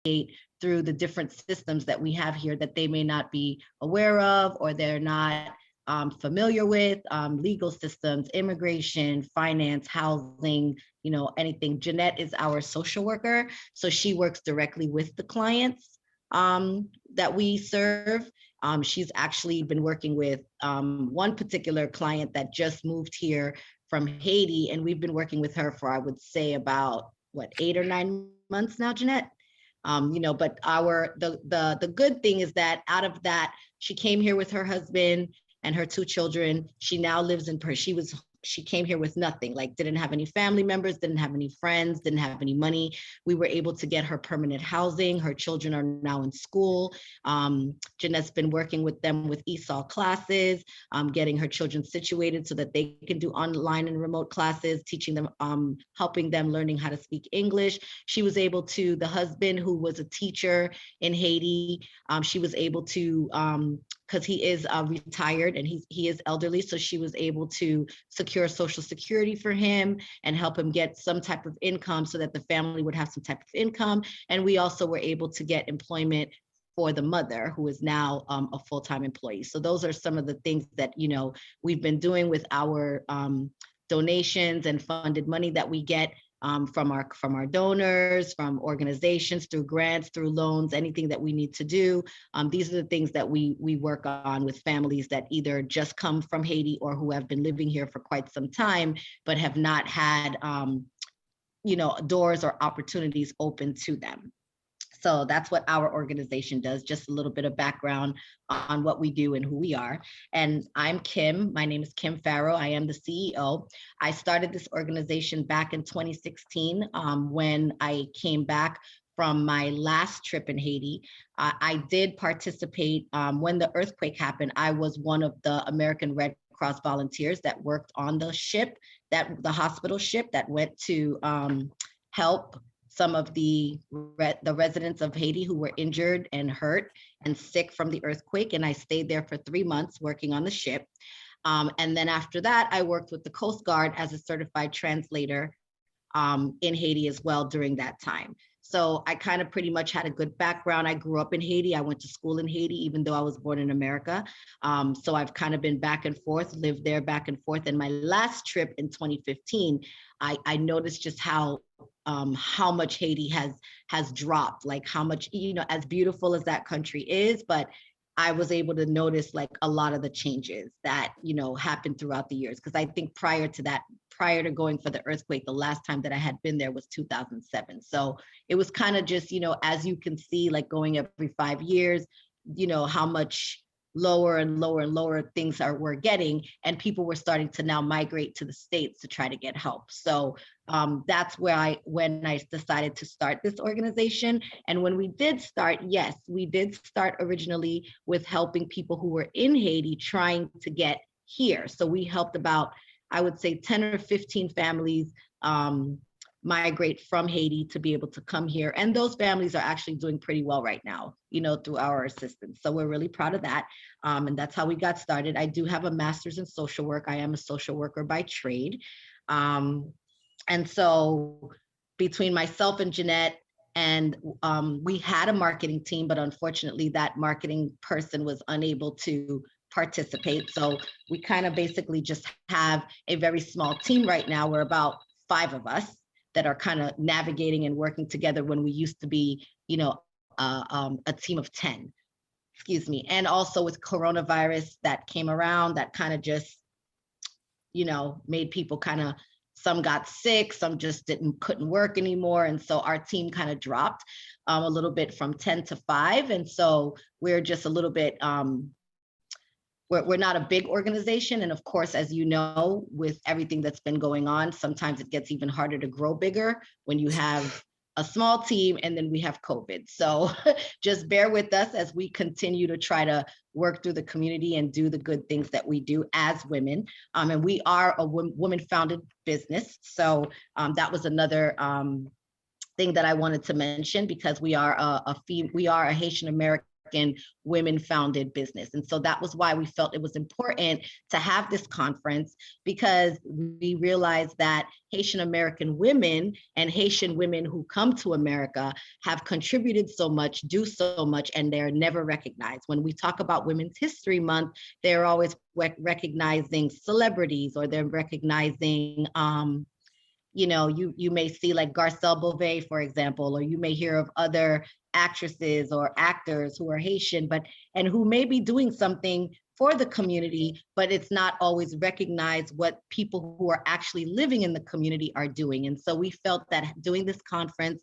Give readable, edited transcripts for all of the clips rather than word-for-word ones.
through the different systems that we have here that they may not be aware of, or they're not familiar with, legal systems, immigration, finance, housing, anything. Jeanette is our social worker. So she works directly with the clients that we serve. She's actually been working with one particular client that just moved here from Haiti, and we've been working with her for, I would say, about 8 or 9 months now, Jeanette. But the good thing is that out of that, she came here with her husband and her 2 children. She now lives in she came here with nothing, like didn't have any family members, didn't have any friends, didn't have any money. We were able to get her permanent housing. Her children are now in school. Jeanette's been working with them with ESOL classes, getting her children situated so that they can do online and remote classes, teaching them, helping them learning how to speak English. She was able to, the husband who was a teacher in Haiti, she was able to, because he is retired and he is elderly, so she was able to secure Social Security for him and help him get some type of income so that the family would have some type of income. And we also were able to get employment for the mother, who is now a full-time employee. So those are some of the things that we've been doing with our donations and funded money that we get from our donors, from organizations, through grants, through loans, anything that we need to do. These are the things that we work on with families that either just come from Haiti or who have been living here for quite some time, but have not had doors or opportunities open to them. So that's what our organization does, just a little bit of background on what we do and who we are. And I'm Kim. My name is Kim Farrow. I am the CEO. I started this organization back in 2016 when I came back from my last trip in Haiti. I did participate when the earthquake happened. I was one of the American Red Cross volunteers that worked on the ship, the hospital ship that went to help some of the residents of Haiti who were injured and hurt and sick from the earthquake. And I stayed there for 3 months working on the ship. And then after that, I worked with the Coast Guard as a certified translator in Haiti as well during that time. So I kind of pretty much had a good background. I grew up in Haiti. I went to school in Haiti, even though I was born in America. So I've kind of been back and forth, lived there back and forth. And my last trip in 2015, I noticed just how much Haiti has dropped, like how much, as beautiful as that country is, but I was able to notice like a lot of the changes that, happened throughout the years. Because I think prior to going for the earthquake, the last time that I had been there was 2007. So it was kind of just, as you can see, like going every 5 years, how much lower and lower and lower things we're getting, and people were starting to now migrate to the States to try to get help. So that's when I decided to start this organization. And when we did start, yes, we did start originally with helping people who were in Haiti trying to get here. So we helped about, I would say, 10 or 15 families migrate from Haiti to be able to come here. And those families are actually doing pretty well right now, through our assistance. So we're really proud of that. And that's how we got started. I do have a master's in social work. I am a social worker by trade. And so between myself and Jeanette, and we had a marketing team, but unfortunately that marketing person was unable to participate. So we kind of basically just have a very small team right now. We're about 5 of us that are kind of navigating and working together when we used to be, a team of 10, And also with coronavirus that came around, that kind of just, made people kind of, some got sick, some just couldn't work anymore. And so our team kind of dropped a little bit from 10 to 5. And so we're just a little bit, we're not a big organization. And of course, as you know, with everything that's been going on, sometimes it gets even harder to grow bigger when you have a small team and then we have COVID. So just bear with us as we continue to try to work through the community and do the good things that we do as women. And we are a woman-founded business. So that was another thing that I wanted to mention, because we are a Haitian American women-founded business. And so that was why we felt it was important to have this conference, because we realized that Haitian American women and Haitian women who come to America have contributed so much, do so much, and they're never recognized. When we talk about Women's History Month, they're always recognizing celebrities, or they're recognizing you may see like Garcelle Beauvais, for example, or you may hear of other actresses or actors who are Haitian, and who may be doing something for the community, but it's not always recognized what people who are actually living in the community are doing. And so we felt that doing this conference,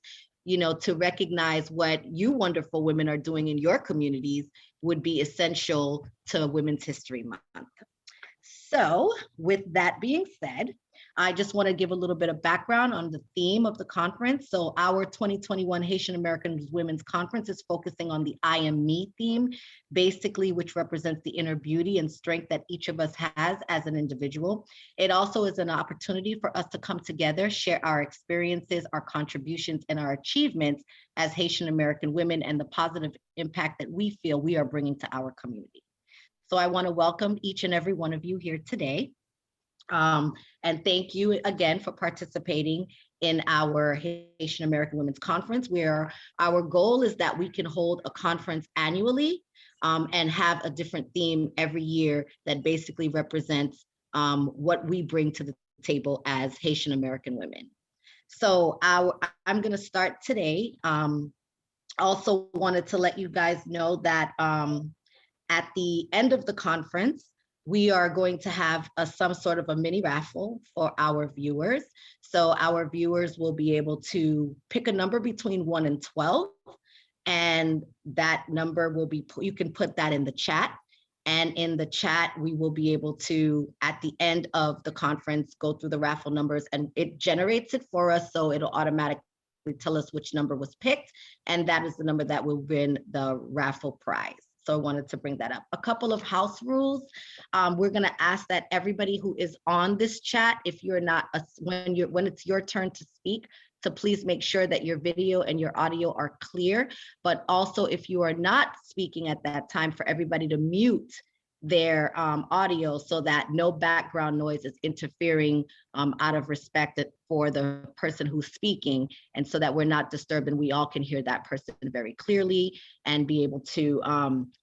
to recognize what you wonderful women are doing in your communities would be essential to Women's History Month. So with that being said, I just want to give a little bit of background on the theme of the conference. So our 2021 Haitian American Women's Conference is focusing on the I Am Me theme, basically, which represents the inner beauty and strength that each of us has as an individual. It also is an opportunity for us to come together, share our experiences, our contributions, and our achievements as Haitian American women, and the positive impact that we feel we are bringing to our community. So I want to welcome each and every one of you here today. And thank you again for participating in our Haitian American Women's Conference, where our goal is that we can hold a conference annually and have a different theme every year that basically represents what we bring to the table as Haitian American women. So I'm going to start today. Also wanted to let you guys know that at the end of the conference, we are going to have some sort of a mini raffle for our viewers. So our viewers will be able to pick a number between 1 and 12. And that number will be, you can put that in the chat. And in the chat, we will be able to, at the end of the conference, go through the raffle numbers, and it generates it for us. So it'll automatically tell us which number was picked. And that is the number that will win the raffle prize. So I wanted to bring that up. A couple of house rules. We're going to ask that everybody who is on this chat, if you're not, when it's your turn to speak, to please make sure that your video and your audio are clear. But also, if you are not speaking at that time, for everybody to mute their audio so that no background noise is interfering out of respect for the person who's speaking, and so that we're not disturbed and we all can hear that person very clearly and be able to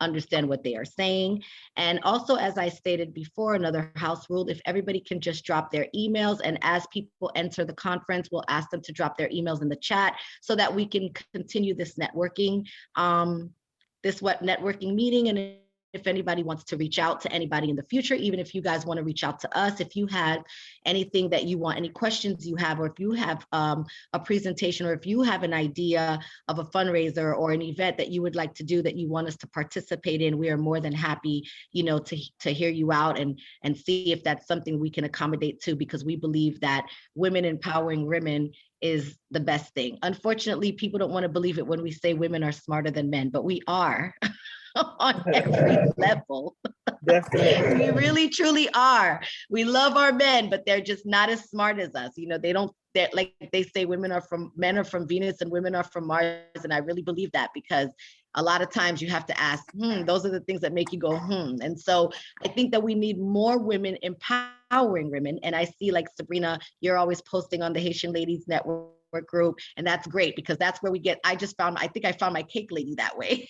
understand what they are saying. And also, as I stated before, another house rule, if everybody can just drop their emails, and as people enter the conference, we'll ask them to drop their emails in the chat so that we can continue this networking, networking meeting. And if anybody wants to reach out to anybody in the future, even if you guys want to reach out to us, if you have anything that you want, any questions you have, or if you have a presentation, or if you have an idea of a fundraiser or an event that you would like to do that you want us to participate in, we are more than happy, to hear you out and see if that's something we can accommodate to, because we believe that women empowering women is the best thing. Unfortunately, people don't want to believe it when we say women are smarter than men, but we are. On every level. Definitely. We really truly are. We love our men, but they're just not as smart as us. They're like they say, men are from Venus and women are from Mars. And I really believe that, because a lot of times you have to ask, those are the things that make you go, And so I think that we need more women empowering women. And I see, like, Sabrina, you're always posting on the Haitian Ladies Network group. And that's great, because that's where we get, I think I found my cake lady that way.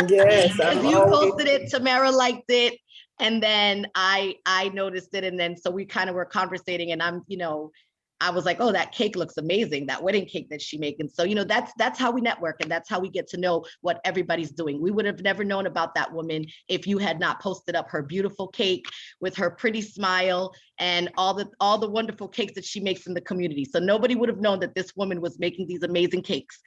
Yes, because you posted it, Tamara liked it, and then I noticed it, and then so we kind of were conversating, and I was like, oh, that cake looks amazing, that wedding cake that she made. And so that's how we network, and that's how we get to know what everybody's doing. We would have never known about that woman if you had not posted up her beautiful cake with her pretty smile and all the wonderful cakes that she makes in the community. So nobody would have known that this woman was making these amazing cakes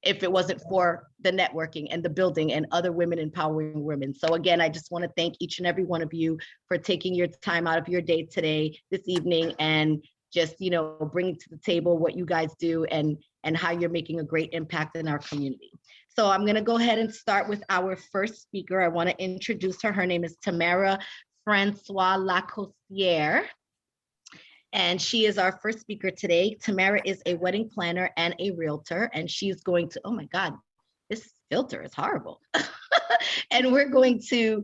if it wasn't for the networking and the building and other women empowering women. So again, I just want to thank each and every one of you for taking your time out of your day today, this evening, and just, bringing to the table what you guys do and how you're making a great impact in our community. So I'm going to go ahead and start with our first speaker. I want to introduce her. Her name is Tamara Francois Lacossiere. And she is our first speaker today. Tamara is a wedding planner and a realtor, and she's going to, oh my God, this filter is horrible. And we're going to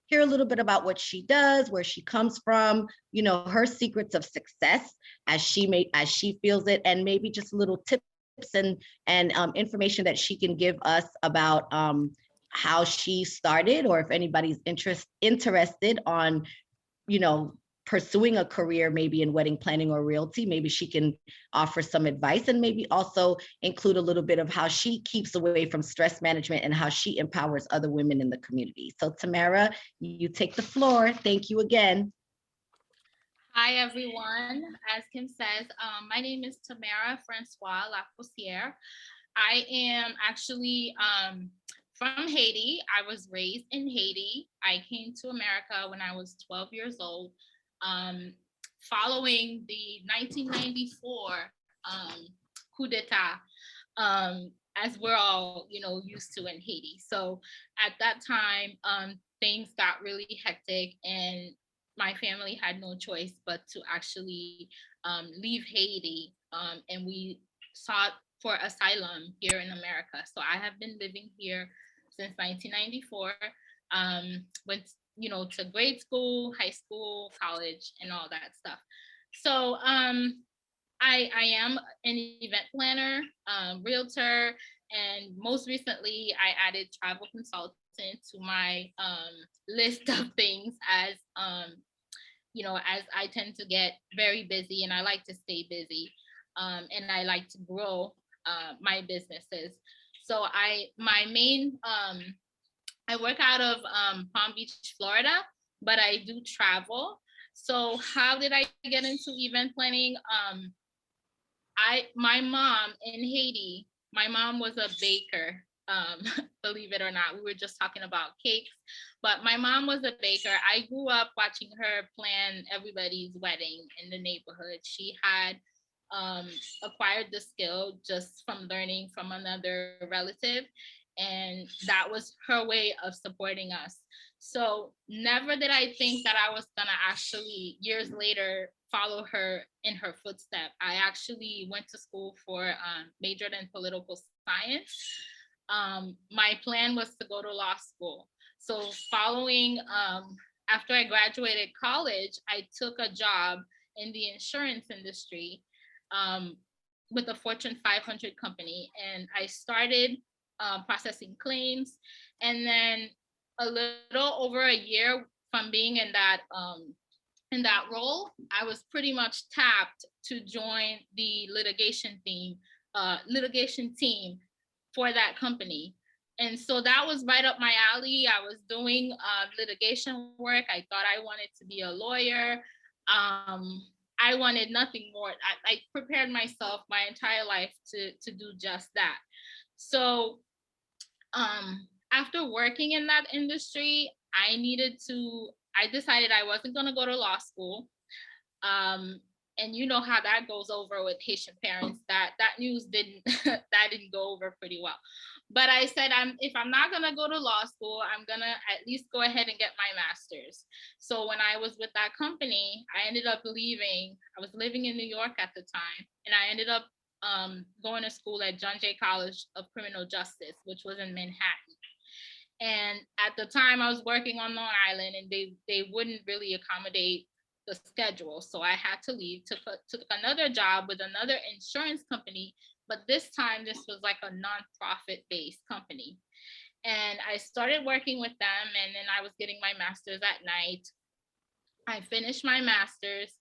hear a little bit about what she does, where she comes from, her secrets of success as she feels it, and maybe just little tips and information that she can give us about how she started, or if anybody's interested on, you know, pursuing a career maybe in wedding planning or realty, maybe she can offer some advice, and maybe also include a little bit of how she keeps away from stress management and how she empowers other women in the community. So Tamara, you take the floor. Thank you again. Hi, everyone. As Kim says, my name is Tamara Francois Lafossière. I am actually from Haiti. I was raised in Haiti. I came to America when I was 12 years old, following the 1994 coup d'etat, as we're all, used to in Haiti. So at that time, things got really hectic, and my family had no choice but to actually leave Haiti, and we sought for asylum here in America. So I have been living here since 1994. Went, to grade school, high school, college, and all that stuff. So I am an event planner, realtor, and most recently I added travel consultant to my list of things, as as I tend to get very busy and I like to stay busy, and I like to grow my businesses. So my main I work out of Palm Beach, Florida, but I do travel. So how did I get into event planning? My mom in Haiti, my mom was a baker. Believe it or not, we were just talking about cakes, but my mom was a baker. I grew up watching her plan everybody's wedding in the neighborhood. She had acquired the skill just from learning from another relative, and that was her way of supporting us. So never did I think that I was gonna actually years later follow her in her footstep. I actually went to school for majored in political science. My plan was to go to law school. So following after I graduated college, I took a job in the insurance industry with a Fortune 500 company, and I started processing claims. And then a little over a year from being in that role, I was pretty much tapped to join the litigation team for that company. And so that was right up my alley. I was doing litigation work. I thought I wanted to be a lawyer. I wanted nothing more. I prepared myself my entire life to do just that. So after working in that industry, I decided I wasn't going to go to law school. And you know how that goes over with Haitian parents. That news didn't that didn't go over pretty well. But I said, if I'm not gonna go to law school, I'm gonna at least go ahead and get my master's. So when I was with that company, I ended up leaving. I was living in New York at the time, and I ended up going to school at John Jay College of Criminal Justice, which was in Manhattan. And at the time, I was working on Long Island, and they wouldn't really accommodate the schedule. So I had to leave, took another job with another insurance company, but this time this was like a nonprofit based company. And I started working with them, and then I was getting my master's at night. I finished my master's,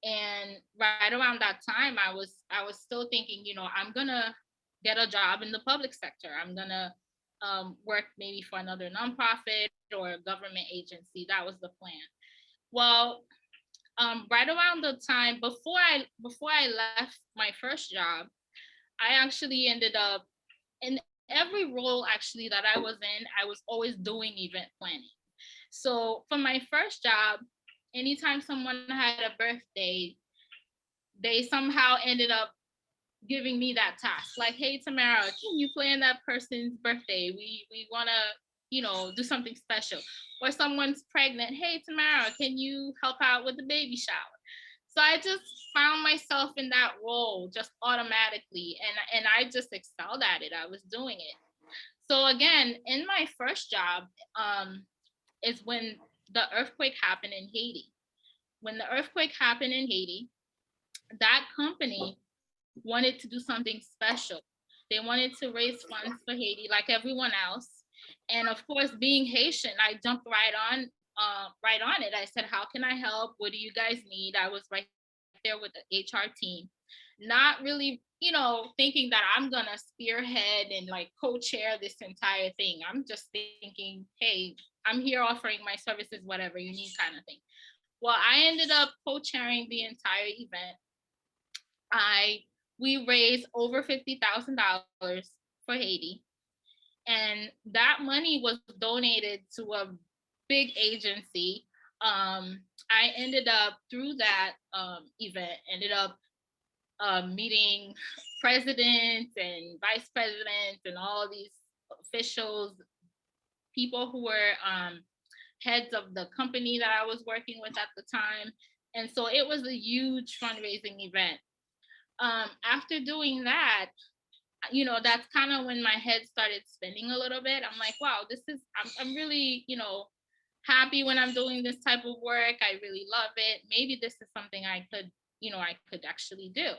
and right around that time I was still thinking, I'm gonna get a job in the public sector. I'm gonna work maybe for another nonprofit or a government agency. That was the plan. Well, right around the time before I left my first job, I actually ended up in every role actually that I was in. I was always doing event planning. So for my first job, anytime someone had a birthday, they somehow ended up giving me that task. Like, hey Tamara, can you plan that person's birthday? We wanna, do something special. Or someone's pregnant, hey Tamara, can you help out with the baby shower? So I just found myself in that role just automatically, and I just excelled at it. I was doing it. So again, in my first job, is when the earthquake happened in Haiti. When the earthquake happened in Haiti, that company wanted to do something special. They wanted to raise funds for Haiti like everyone else. And of course, being Haitian, I jumped right on it. I said, how can I help? What do you guys need? I was right there with the HR team, not really, thinking that I'm gonna spearhead and like co-chair this entire thing. I'm just thinking, hey, I'm here offering my services, whatever you need, kind of thing. Well, I ended up co-chairing the entire event. I We raised over $50,000 for Haiti, and that money was donated to a big agency. I ended up through that event, ended up meeting presidents and vice presidents and all these officials, people who were heads of the company that I was working with at the time. And so it was a huge fundraising event. After doing that, that's kind of when my head started spinning a little bit. I'm like, wow, I'm really, happy when I'm doing this type of work. I really love it. Maybe this is something I could actually do.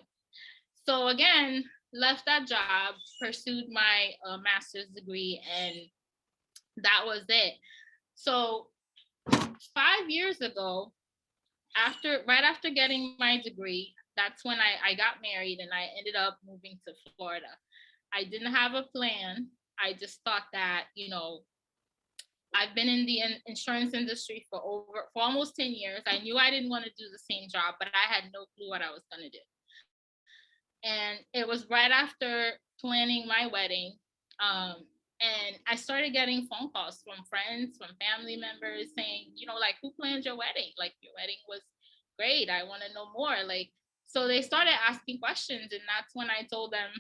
So again, left that job, pursued my master's degree, and that was it. So 5 years ago, right after getting my degree, that's when I got married and I ended up moving to Florida. I didn't have a plan. I just thought that, I've been in the insurance industry for almost 10 years. I knew I didn't want to do the same job, but I had no clue what I was going to do. And it was right after planning my wedding. And I started getting phone calls from friends, from family members saying, like, who planned your wedding? Like, your wedding was great. I want to know more. Like, so they started asking questions. And that's when I told them,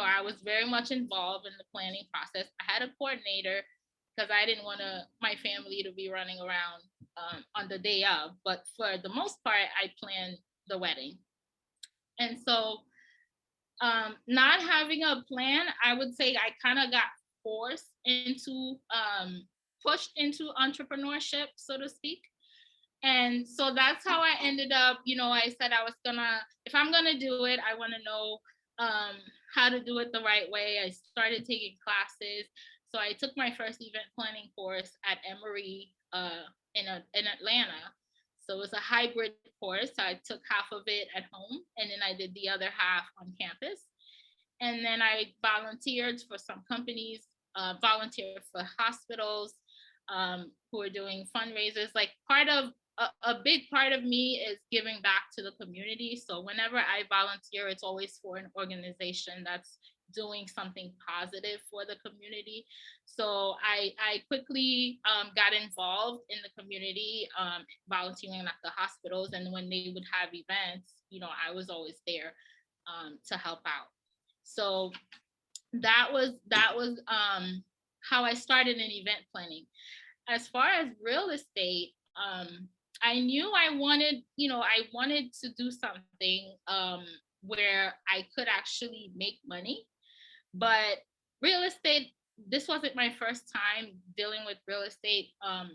I was very much involved in the planning process. I had a coordinator because I didn't want my family to be running around on the day of. But for the most part, I planned the wedding. And so not having a plan, I would say I kind of got forced into, pushed into entrepreneurship, so to speak. And so that's how I ended up, I said if I'm gonna do it, I want to know how to do it the right way. I started taking classes. So I took my first event planning course at Emory in Atlanta. So it was a hybrid course. I took half of it at home and then I did the other half on campus. And then I volunteered for some companies, volunteered for hospitals who are doing fundraisers. Like a big part of me is giving back to the community. So whenever I volunteer, it's always for an organization that's doing something positive for the community. So I quickly got involved in the community, volunteering at the hospitals. And when they would have events, I was always there to help out. So that was how I started in event planning. As far as real estate, I knew I wanted to do something where I could actually make money. But real estate, this wasn't my first time dealing with real estate. I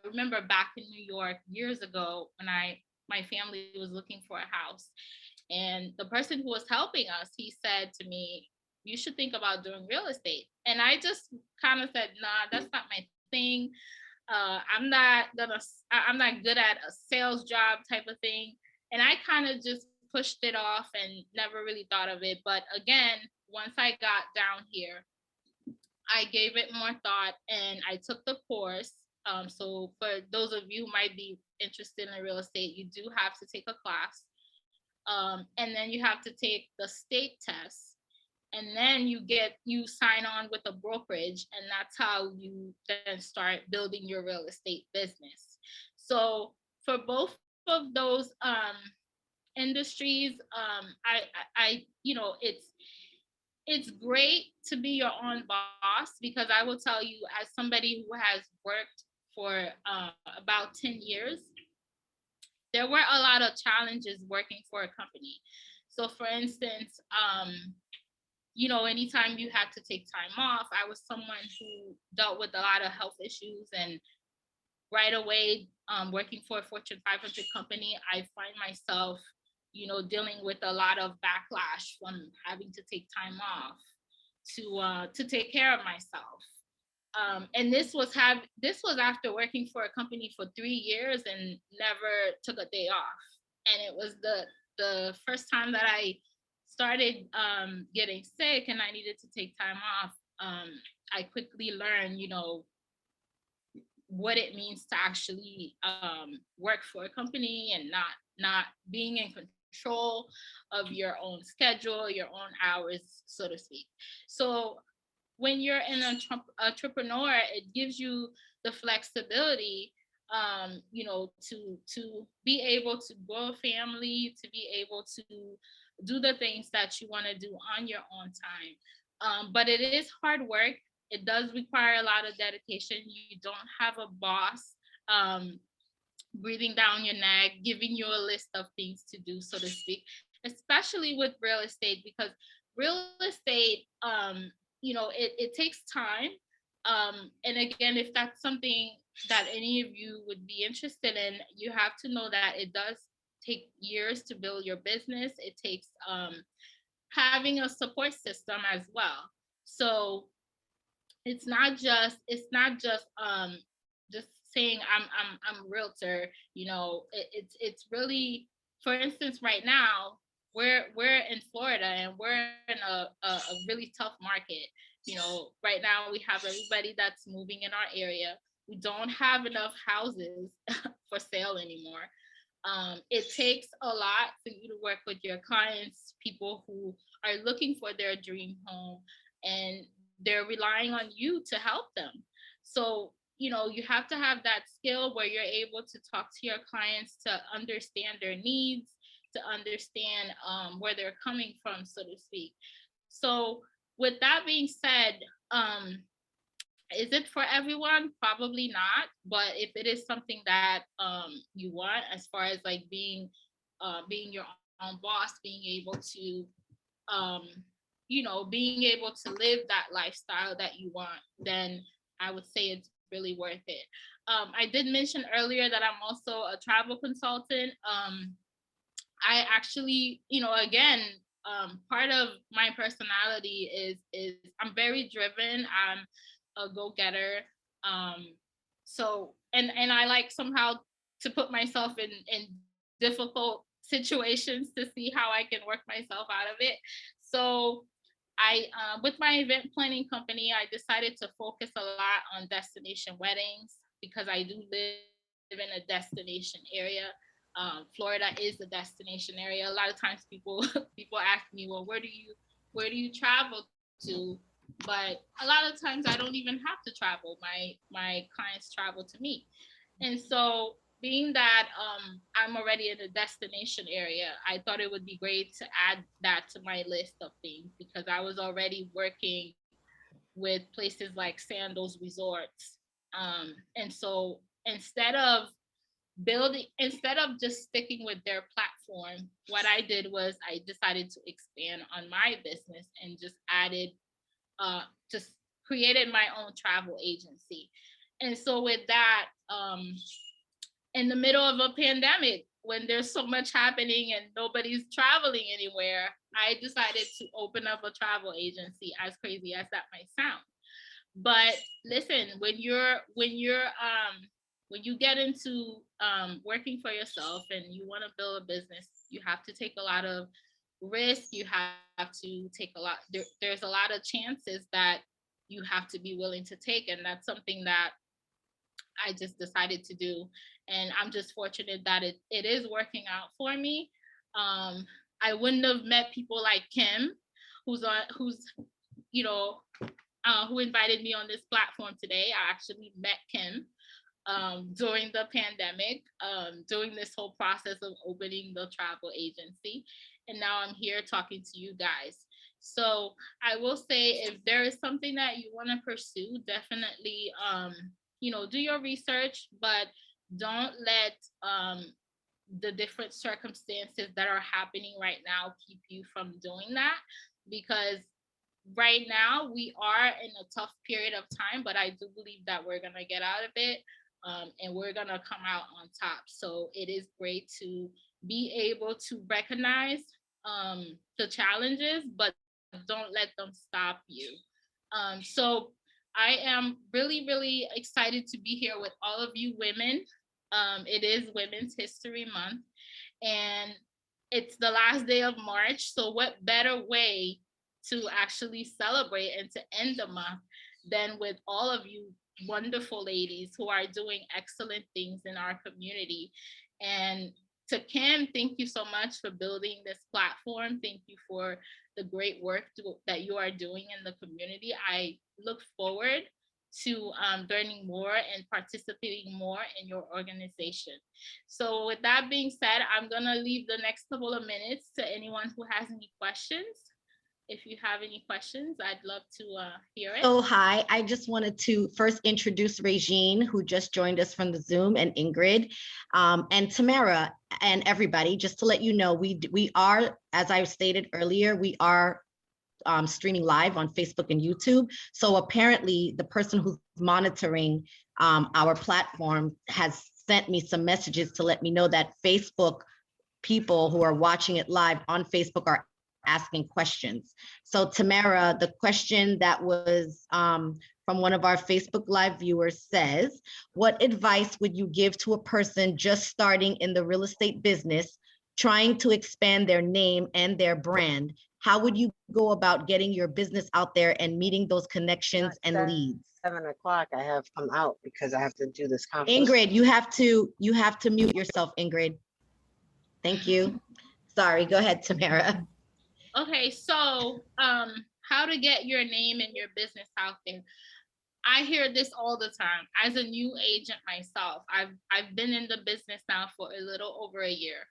remember back in New York years ago when my family was looking for a house, and the person who was helping us, he said to me, you should think about doing real estate. And I just kind of said, nah, that's not my thing. I'm not good at a sales job type of thing. And I kind of just pushed it off and never really thought of it. But again, once I got down here, I gave it more thought and I took the course. So for those of you who might be interested in real estate, you do have to take a class. And then you have to take the state test. And then you sign on with a brokerage, and that's how you then start building your real estate business. So for both of those industries, it's great to be your own boss, because I will tell you, as somebody who has worked for about 10 years, there were a lot of challenges working for a company. So for instance, anytime you had to take time off, I was someone who dealt with a lot of health issues, and right away, working for a Fortune 500 company, I find myself, dealing with a lot of backlash from having to take time off to take care of myself. And this was after working for a company for 3 years and never took a day off. And it was the first time that I started getting sick and I needed to take time off. I quickly learned, what it means to actually work for a company and not being in control of your own schedule, your own hours, so to speak. So when you're an entrepreneur, it gives you the flexibility, to be able to grow a family, to be able to do the things that you want to do on your own time. But it is hard work. It does require a lot of dedication. You don't have a boss breathing down your neck, giving you a list of things to do, so to speak, especially with real estate, because real estate, it takes time. And again, if that's something that any of you would be interested in, you have to know that it does take years to build your business. It takes having a support system as well. So it's not just saying I'm a realtor. It's really, for instance, right now we're in Florida and we're in a really tough market. Right now we have everybody that's moving in our area. We don't have enough houses for sale anymore. It takes a lot for you to work with your clients, people who are looking for their dream home, and they're relying on you to help them. So, you have to have that skill where you're able to talk to your clients, to understand their needs, to understand where they're coming from, so to speak. So, with that being said, is it for everyone? Probably not. But if it is something that you want, as far as like being your own boss, being able to um, being able to live that lifestyle that you want, then I would say it's really worth it. I did mention earlier that I'm also a travel consultant. I actually, again, part of my personality is I'm very driven. I'm a go-getter. Um, and I like somehow to put myself in difficult situations to see how I can work myself out of it. So with my event planning company, I decided to focus a lot on destination weddings because I do live in a destination area. Florida is a destination area. A lot of times people ask me, well, where do you travel to? But a lot of times I don't even have to travel. My clients travel to me. And so being that I'm already in a destination area, I thought it would be great to add that to my list of things because I was already working with places like Sandals Resorts. And so instead of just sticking with their platform, what I did was I decided to expand on my business and just created my own travel agency. And so with that, in the middle of a pandemic, when there's so much happening and nobody's traveling anywhere, I decided to open up a travel agency, as crazy as that might sound. But listen, when you get into working for yourself and you want to build a business, you have to take a lot of risk. You have to take there's a lot of chances that you have to be willing to take, and that's something that I just decided to do. And I'm just fortunate that it is working out for me. I wouldn't have met people like Kim, who's you know who invited me on this platform today. I actually met Kim during the pandemic, during this whole process of opening the travel agency. And now I'm here talking to you guys. So I will say, if there is something that you want to pursue, definitely, do your research, but don't let the different circumstances that are happening right now keep you from doing that, because right now we are in a tough period of time, but I do believe that we're gonna get out of it, and we're gonna come out on top. So it is great to be able to recognize the challenges, but don't let them stop you. So I am really, really excited to be here with all of you women. It is Women's History Month, and it's the last day of March. So what better way to actually celebrate and to end the month than with all of you wonderful ladies who are doing excellent things in our community. And to Kim, thank you so much for building this platform. Thank you for the great work that you are doing in the community. I look forward to learning more and participating more in your organization. So with that being said, I'm gonna leave the next couple of minutes to anyone who has any questions. If you have any questions, I'd love to hear it. So hi, I just wanted to first introduce Regine, who just joined us from the Zoom, and Ingrid, and Tamara, and everybody. Just to let you know, we are, as I stated earlier, we are streaming live on Facebook and YouTube. So apparently the person who's monitoring our platform has sent me some messages to let me know that Facebook people who are watching it live on Facebook are asking questions. So Tamara, the question that was from one of our Facebook Live viewers says, what advice would you give to a person just starting in the real estate business, trying to expand their name and their brand? How would you go about getting your business out there and meeting those connections and leads? 7 o'clock, I'm out because I have to do this conference. Ingrid, you have to mute yourself, Ingrid. Thank you. Sorry, go ahead, Tamara. Okay, so how to get your name and your business out there. I hear this all the time. As a new agent myself, I've been in the business now for a little over a year.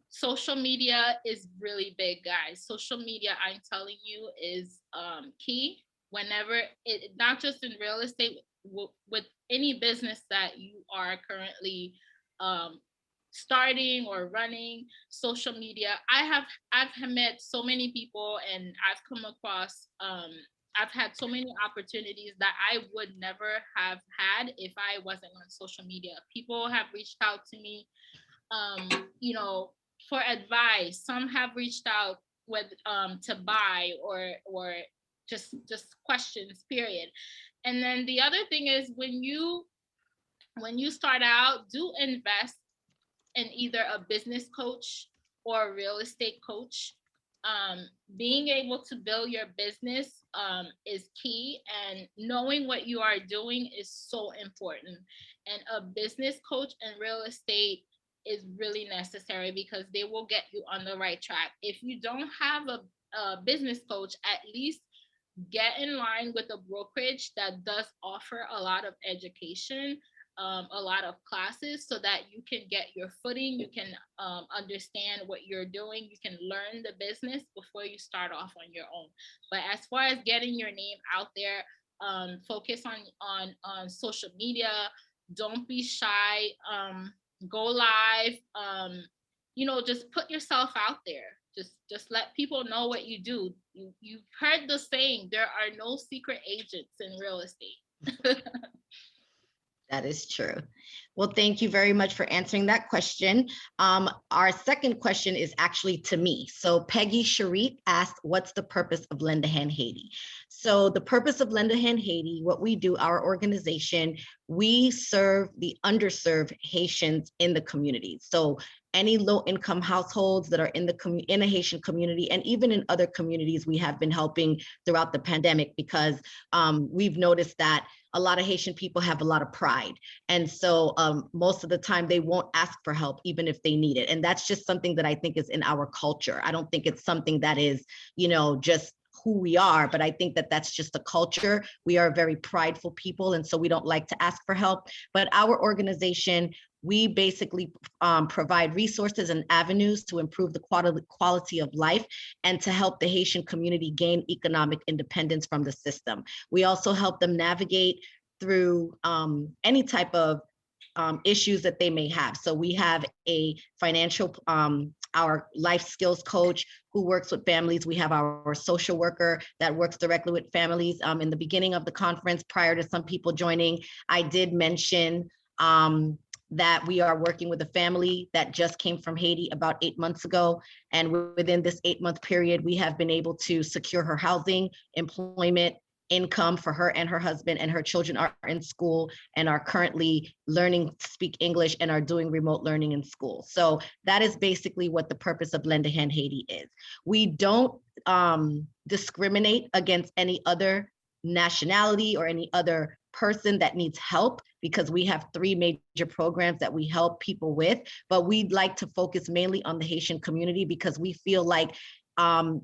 Social media is really big, guys. Social media, I'm telling you, is key. Whenever it, not just in real estate, with any business that you are currently starting or running, social media. I've met so many people, and I've come across I've had so many opportunities that I would never have had if I wasn't on social media. People have reached out to me, you know, for advice. Some have reached out with to buy or just questions, period. And then the other thing is when you start out, do invest in either a business coach or a real estate coach. Being able to build your business is key, and knowing what you are doing is so important. And a business coach and real estate is really necessary because they will get you on the right track. If you don't have a business coach, at least get in line with a brokerage that does offer a lot of education, a lot of classes, so that you can get your footing, you can understand what you're doing, you can learn the business before you start off on your own. But as far as getting your name out there, focus on social media. Don't be shy. Go live. Just put yourself out there. Just let people know what you do. You've heard the saying, there are no secret agents in real estate. That is true. Well, thank you very much for answering that question. Our second question is actually to me. So Peggy Sharit asked, what's the purpose of Lend a Hand Haiti? So the purpose of Lend a Hand Haiti, what we do, our organization, we serve the underserved Haitians in the community. So any low-income households that are in the Haitian community, and even in other communities, we have been helping throughout the pandemic, because we've noticed that a lot of Haitian people have a lot of pride. And so most of the time they won't ask for help, even if they need it. And that's just something that I think is in our culture. I don't think it's something that is, just who we are, but I think that that's just a culture. We are very prideful people, and so we don't like to ask for help. But our organization, we basically provide resources and avenues to improve the quality of life and to help the Haitian community gain economic independence from the system. We also help them navigate through any type of issues that they may have. So we have a financial our life skills coach who works with families. We have our social worker that works directly with families. In the beginning of the conference, prior to some people joining, I did mention that we are working with a family that just came from Haiti about 8 months ago. And within this 8-month period, we have been able to secure her housing, employment, income for her and her husband, and her children are in school and are currently learning to speak English and are doing remote learning in school. So that is basically what the purpose of Lend a Hand Haiti is. We don't discriminate against any other nationality or any other person that needs help, because we have 3 major programs that we help people with, but we'd like to focus mainly on the Haitian community because we feel like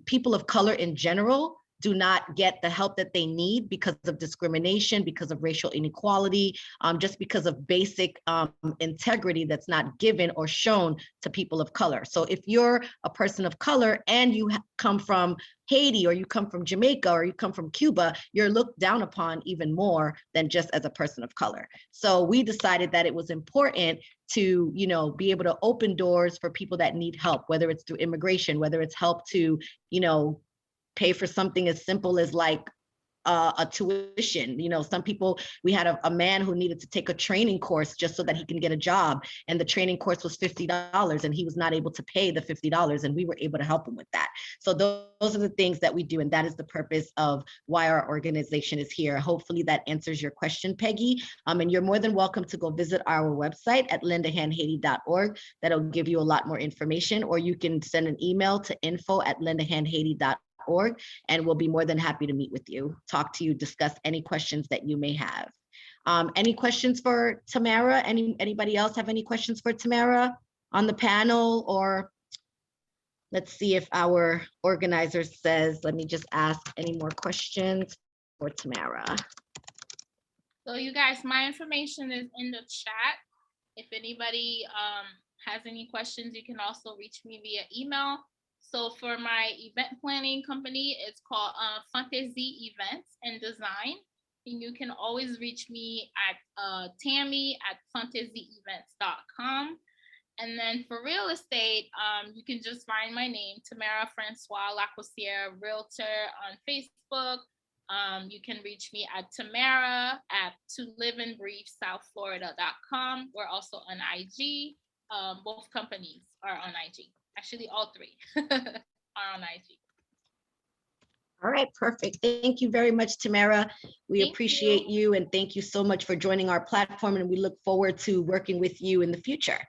people of color in general do not get the help that they need because of discrimination, because of racial inequality, just because of basic integrity that's not given or shown to people of color. So if you're a person of color and you come from Haiti, or you come from Jamaica, or you come from Cuba, you're looked down upon even more than just as a person of color. So we decided that it was important to, you know, be able to open doors for people that need help, whether it's through immigration, whether it's help to, you know, pay for something as simple as like a tuition. You know, some people, we had a man who needed to take a training course just so that he can get a job. And the training course was $50 and he was not able to pay the $50, and we were able to help him with that. So those are the things that we do. And that is the purpose of why our organization is here. Hopefully that answers your question, Peggy. And you're more than welcome to go visit our website at lendahandhaiti.org. That'll give you a lot more information, or you can send an email to info@lendahandhaiti.org, and we'll be more than happy to meet with you, talk to you, discuss any questions that you may have. Any questions for Tamara? Anybody else have any questions for Tamara on the panel? Or let's see if our organizer says, let me just ask any more questions for Tamara. So you guys, my information is in the chat. If anybody has any questions, you can also reach me via email. So for my event planning company, it's called Fantasy Events and Design. And you can always reach me at tammy@fantasyevents.com. And then for real estate, you can just find my name, Tamara Francois Lacossiere, Realtor on Facebook. You can reach me at tamara@toliveandbreathesouthflorida.com. We're also on IG. Both companies are on IG. Actually, all 3 are on IG. All right, perfect. Thank you very much, Tamara. We Thank appreciate you, and thank you so much for joining our platform, and we look forward to working with you in the future.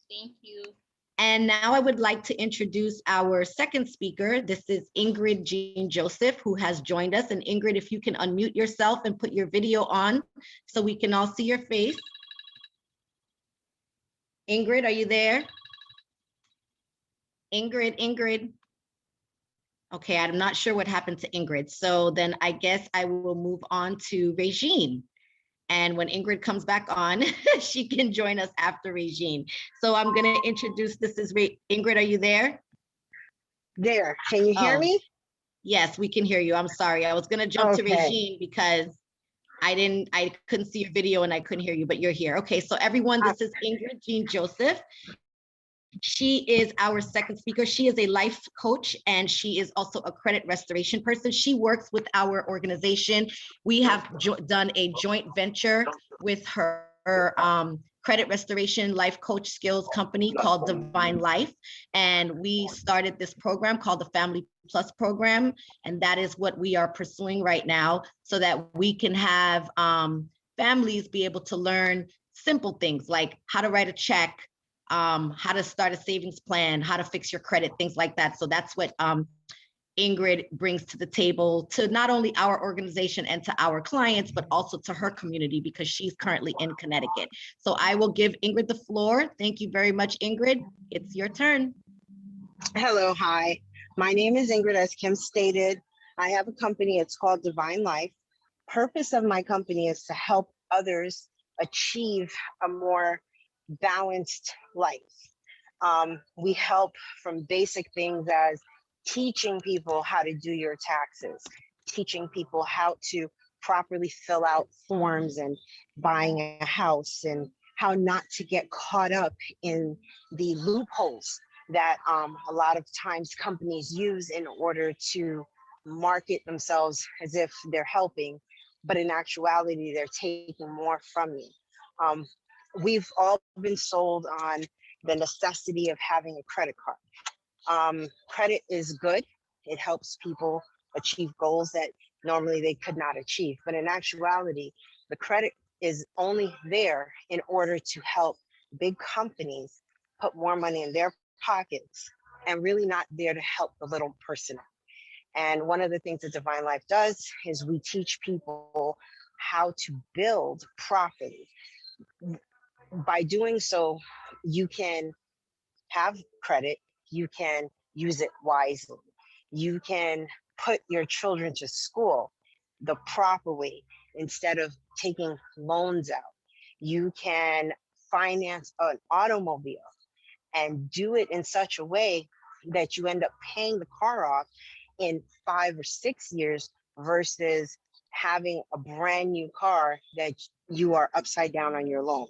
Thank you. And now I would like to introduce our second speaker. This is Ingrid Jean Joseph, who has joined us. And Ingrid, if you can unmute yourself and put your video on so we can all see your face. Ingrid, are you there? Ingrid. Okay, I'm not sure what happened to Ingrid. So then I guess I will move on to Regine. And when Ingrid comes back on, she can join us after Regine. So I'm going to introduce, this is Ingrid, are you there? There, can you hear me? Yes, we can hear you. I'm sorry. I was going to jump to Regine because I couldn't see your video and I couldn't hear you, but you're here. Okay, so everyone, this is Ingrid Jean Joseph. She is our second speaker. She is a life coach, and she is also a credit restoration person. She works with our organization. We have done a joint venture with her credit restoration life coach skills company called Divine Life. And we started this program called the Family Plus program. And that is what we are pursuing right now, so that we can have families be able to learn simple things like how to write a check, how to start a savings plan, how to fix your credit, things like that. So that's what Ingrid brings to the table, to not only our organization and to our clients, but also to her community, because she's currently in Connecticut. So I will give Ingrid the floor. Thank you very much, Ingrid. It's your turn. Hello, hi. My name is Ingrid, as Kim stated. I have a company, it's called Divine Life. Purpose of my company is to help others achieve a more balanced life. We help from basic things as teaching people how to do your taxes, teaching people how to properly fill out forms and buying a house, and how not to get caught up in the loopholes that a lot of times companies use in order to market themselves as if they're helping, but in actuality, they're taking more from you. Um, we've all been sold on the necessity of having a credit card. Credit is good. It helps people achieve goals that normally they could not achieve. But in actuality, the credit is only there in order to help big companies put more money in their pockets and really not there to help the little person. And one of the things that Divine Life does is we teach people how to build property. By doing so, you can have credit, you can use it wisely. You can put your children to school the proper way instead of taking loans out. You can finance an automobile and do it in such a way that you end up paying the car off in 5 or 6 years versus having a brand new car that you are upside down on your loan.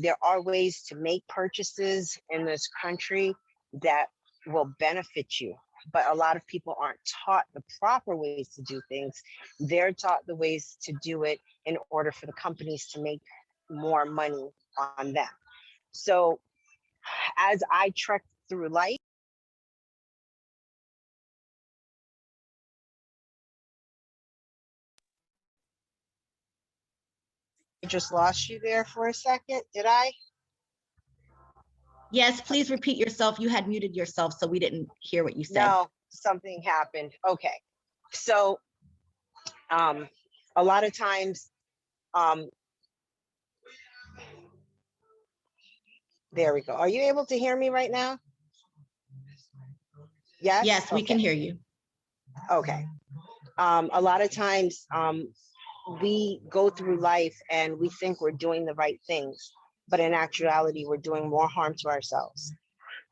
There are ways to make purchases in this country that will benefit you, but a lot of people aren't taught the proper ways to do things. They're taught the ways to do it in order for the companies to make more money on them. So as I trek through life, I just lost you there for a second. Did I? Yes, please repeat yourself. You had muted yourself, so we didn't hear what you said. No, something happened. Okay. So a lot of times, um, there we go. Are you able to hear me right now? Yes? Yes, we can Okay. hear you. Okay. A lot of times we go through life and we think we're doing the right things, but in actuality, we're doing more harm to ourselves.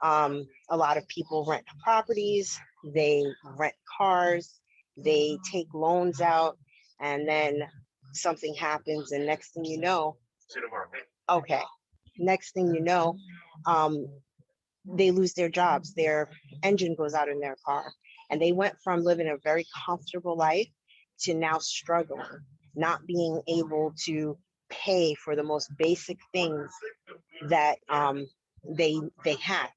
A lot of people rent properties, they rent cars, they take loans out, and then something happens, and next thing you know, okay, next thing you know, um, they lose their jobs, their engine goes out in their car, and they went from living a very comfortable life to now struggling, not being able to pay for the most basic things that they had.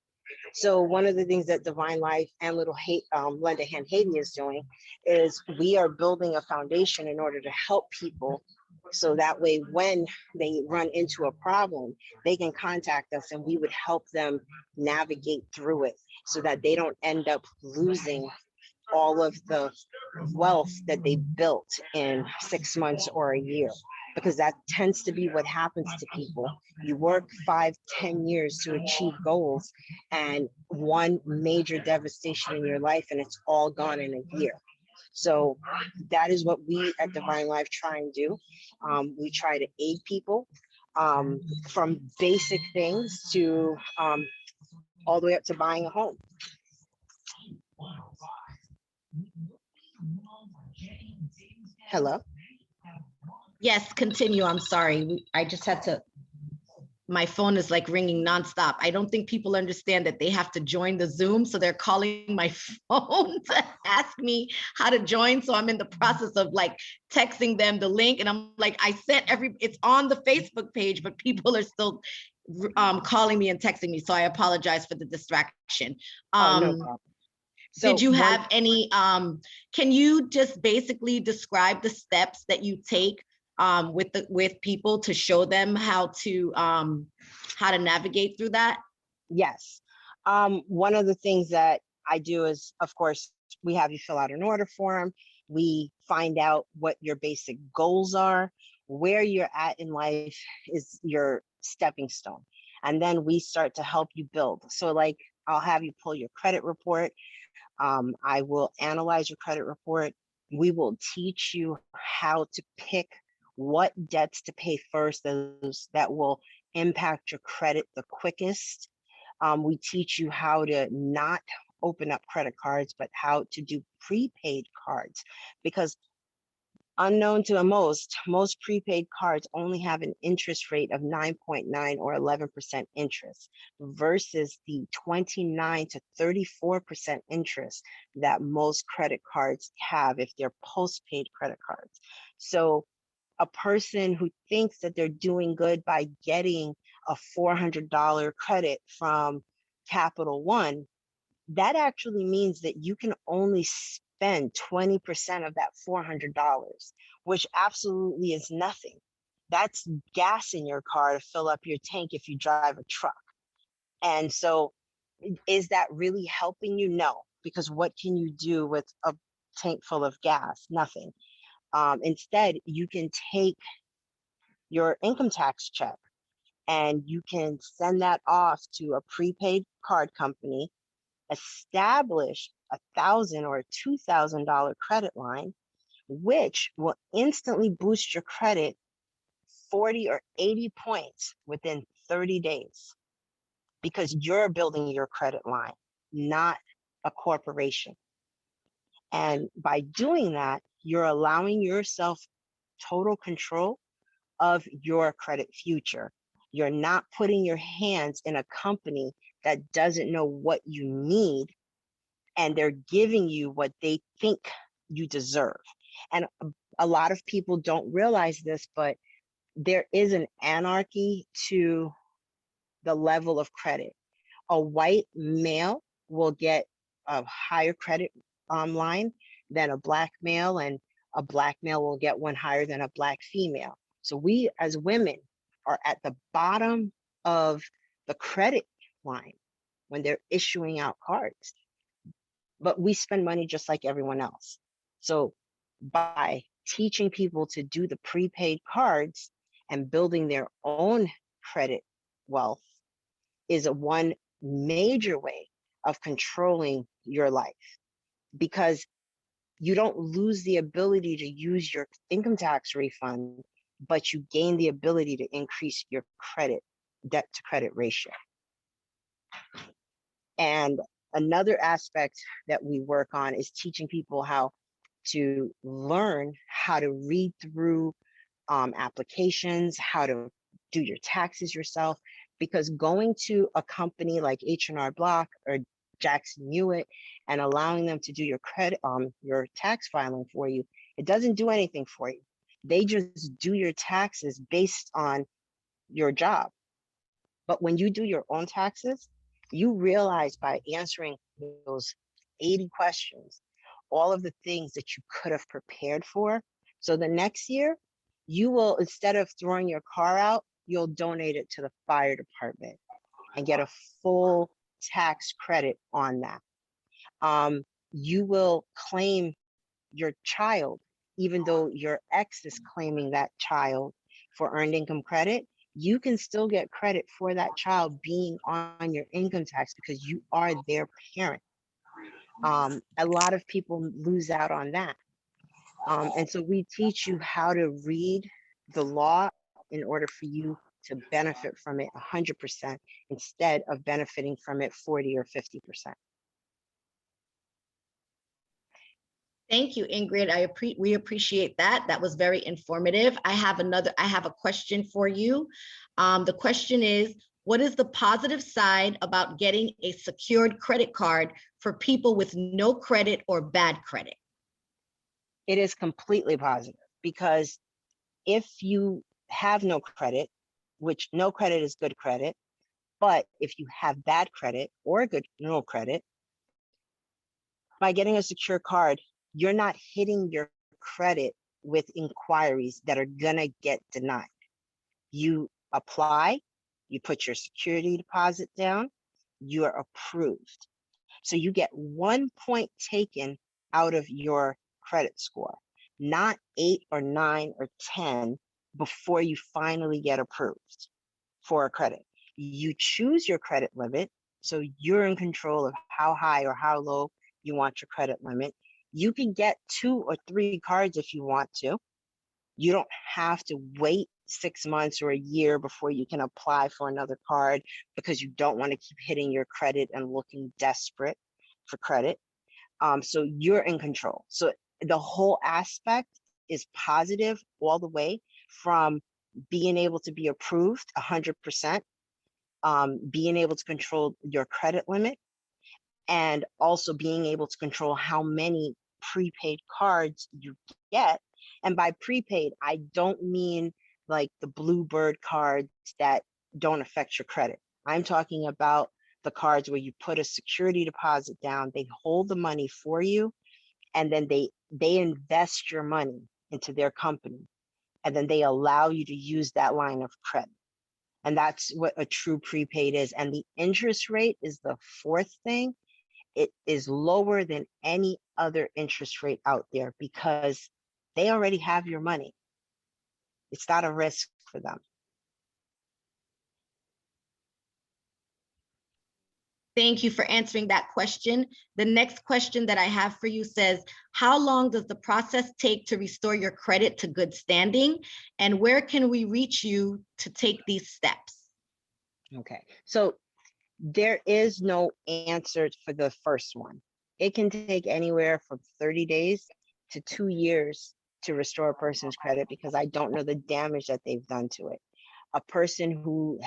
So one of the things that Divine Life and Lend a Hand Haiti is doing is we are building a foundation in order to help people. So that way, when they run into a problem, they can contact us and we would help them navigate through it so that they don't end up losing all of the wealth that they built in 6 months or a year, because that tends to be what happens to people. You work 5, 10 years to achieve goals, and one major devastation in your life, and it's all gone in a year. So that is what we at Divine Life try and do. We try to aid people from basic things to all the way up to buying a home. Hello? Yes, continue. I'm sorry. I just had to, my phone is like ringing nonstop. I don't think people understand that they have to join the Zoom. So they're calling my phone to ask me how to join. So I'm in the process of like texting them the link. And I'm like, I sent it's on the Facebook page, but people are still calling me and texting me. So I apologize for the distraction. Oh, no problem. So did you have any, can you just basically describe the steps that you take with people to show them how to navigate through that? Yes. One of the things that I do is, of course, we have you fill out an order form. We find out what your basic goals are, where you're at in life is your stepping stone. And then we start to help you build. So like, I'll have you pull your credit report. I will analyze your credit report. We will teach you how to pick what debts to pay first, those that will impact your credit the quickest. We teach you how to not open up credit cards, but how to do prepaid cards, because Unknown to most prepaid cards only have an interest rate of 9.9 or 11% interest versus the 29 to 34% interest that most credit cards have if they're postpaid credit cards. So a person who thinks that they're doing good by getting a $400 credit from Capital One, that actually means that you can only spend 20% of that $400, which absolutely is nothing. That's gas in your car to fill up your tank if you drive a truck. And so, is that really helping you? No, because what can you do with a tank full of gas? Nothing. Instead, you can take your income tax check and you can send that off to a prepaid card company, establish $1,000 or $2,000 credit line, which will instantly boost your credit 40 or 80 points within 30 days because you're building your credit line, not a corporation. And by doing that, you're allowing yourself total control of your credit future. You're not putting your hands in a company that doesn't know what you need, and they're giving you what they think you deserve. And a lot of people don't realize this, but there is an anarchy to the level of credit. A white male will get a higher credit line than a black male, and a black male will get one higher than a black female. So we as women are at the bottom of the credit line when they're issuing out cards, but we spend money just like everyone else. So by teaching people to do the prepaid cards and building their own credit wealth is a one major way of controlling your life, because you don't lose the ability to use your income tax refund, but you gain the ability to increase your credit debt to credit ratio. And another aspect that we work on is teaching people how to learn how to read through applications, how to do your taxes yourself, because going to a company like H&R Block or Jackson Hewitt and allowing them to do your credit, your tax filing for you, it doesn't do anything for you. They just do your taxes based on your job. But when you do your own taxes, you realize by answering those 80 questions, all of the things that you could have prepared for. So the next year, you will, instead of throwing your car out, you'll donate it to the fire department and get a full tax credit on that. You will claim your child, even though your ex is claiming that child for earned income credit, you can still get credit for that child being on your income tax because you are their parent. A lot of people lose out on that. And so we teach you how to read the law in order for you to benefit from it 100% instead of benefiting from it 40 or 50%. Thank you, Ingrid. We appreciate that. That was very informative. I have a question for you. The question is, what is the positive side about getting a secured credit card for people with no credit or bad credit? It is completely positive, because if you have no credit, which no credit is good credit, but if you have bad credit or no credit, by getting a secure card, you're not hitting your credit with inquiries that are gonna get denied. You apply, you put your security deposit down, you're approved. So you get 1 point taken out of your credit score, not 8 or 9 or 10 before you finally get approved for a credit. You choose your credit limit, so you're in control of how high or how low you want your credit limit. You can get 2 or 3 cards if you want to. You don't have to wait 6 months or a year before you can apply for another card because you don't want to keep hitting your credit and looking desperate for credit. So you're in control. So the whole aspect is positive all the way, from being able to be approved 100%, being able to control your credit limit, and also being able to control how many prepaid cards you get. And by prepaid, I don't mean like the Bluebird cards that don't affect your credit. I'm talking about the cards where you put a security deposit down, they hold the money for you, and then they invest your money into their company, and then they allow you to use that line of credit. And that's what a true prepaid is. And the interest rate is the fourth thing. It is lower than any other interest rate out there because they already have your money. It's not a risk for them. Thank you for answering that question. The next question that I have for you says, how long does the process take to restore your credit to good standing? And where can we reach you to take these steps? Okay, so there is no answer for the first one. It can take anywhere from 30 days to 2 years to restore a person's credit because I don't know the damage that they've done to it. A person who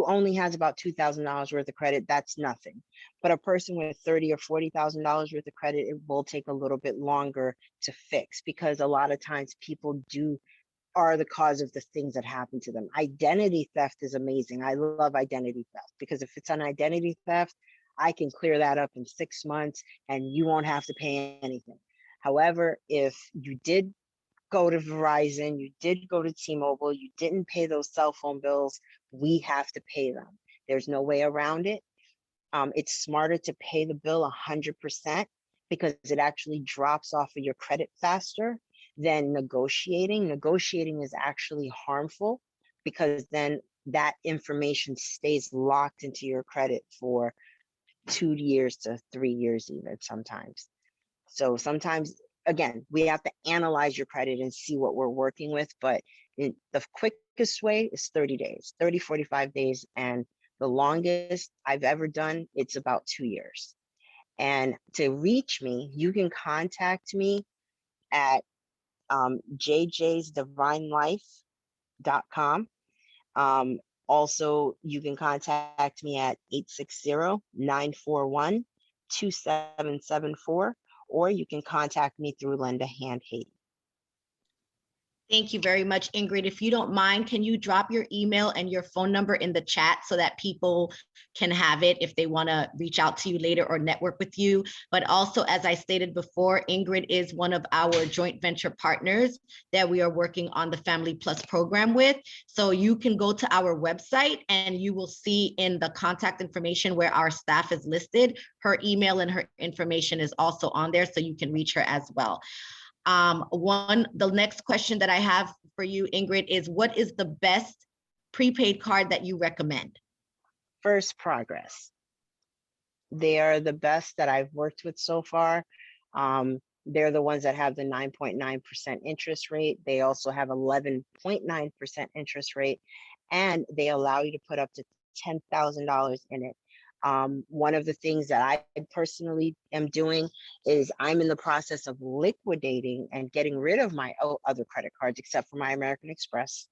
only has about $2,000 worth of credit, that's nothing. But a person with $30,000 or $40,000 worth of credit, it will take a little bit longer to fix because a lot of times people are the cause of the things that happen to them. Identity theft is amazing. I love identity theft because if it's an identity theft, I can clear that up in 6 months and you won't have to pay anything. However, if you did go to Verizon, you did go to T-Mobile, you didn't pay those cell phone bills, we have to pay them. There's no way around it. It's smarter to pay the bill 100% because it actually drops off of your credit faster than negotiating. Negotiating is actually harmful because then that information stays locked into your credit for 2 years to 3 years even sometimes. So sometimes, again, we have to analyze your credit and see what we're working with, but the quickest way is 30 days, 30, 45 days. And the longest I've ever done, it's about 2 years. And to reach me, you can contact me at jjsdivinelife.com. Also, you can contact me at 860-941-2774, or you can contact me through Lend a Hand Haiti. Thank you very much, Ingrid. If you don't mind, can you drop your email and your phone number in the chat so that people can have it if they want to reach out to you later or network with you? But also, as I stated before, Ingrid is one of our joint venture partners that we are working on the Family Plus program with. So you can go to our website and you will see in the contact information where our staff is listed. Her email and her information is also on there, so you can reach her as well. The next question that I have for you, Ingrid, is what is the best prepaid card that you recommend? First Progress. They are the best that I've worked with so far. They're the ones that have the 9.9% interest rate. They also have 11.9% interest rate, and they allow you to put up to $10,000 in it. One of the things that I personally am doing is I'm in the process of liquidating and getting rid of my other credit cards, except for my American Express.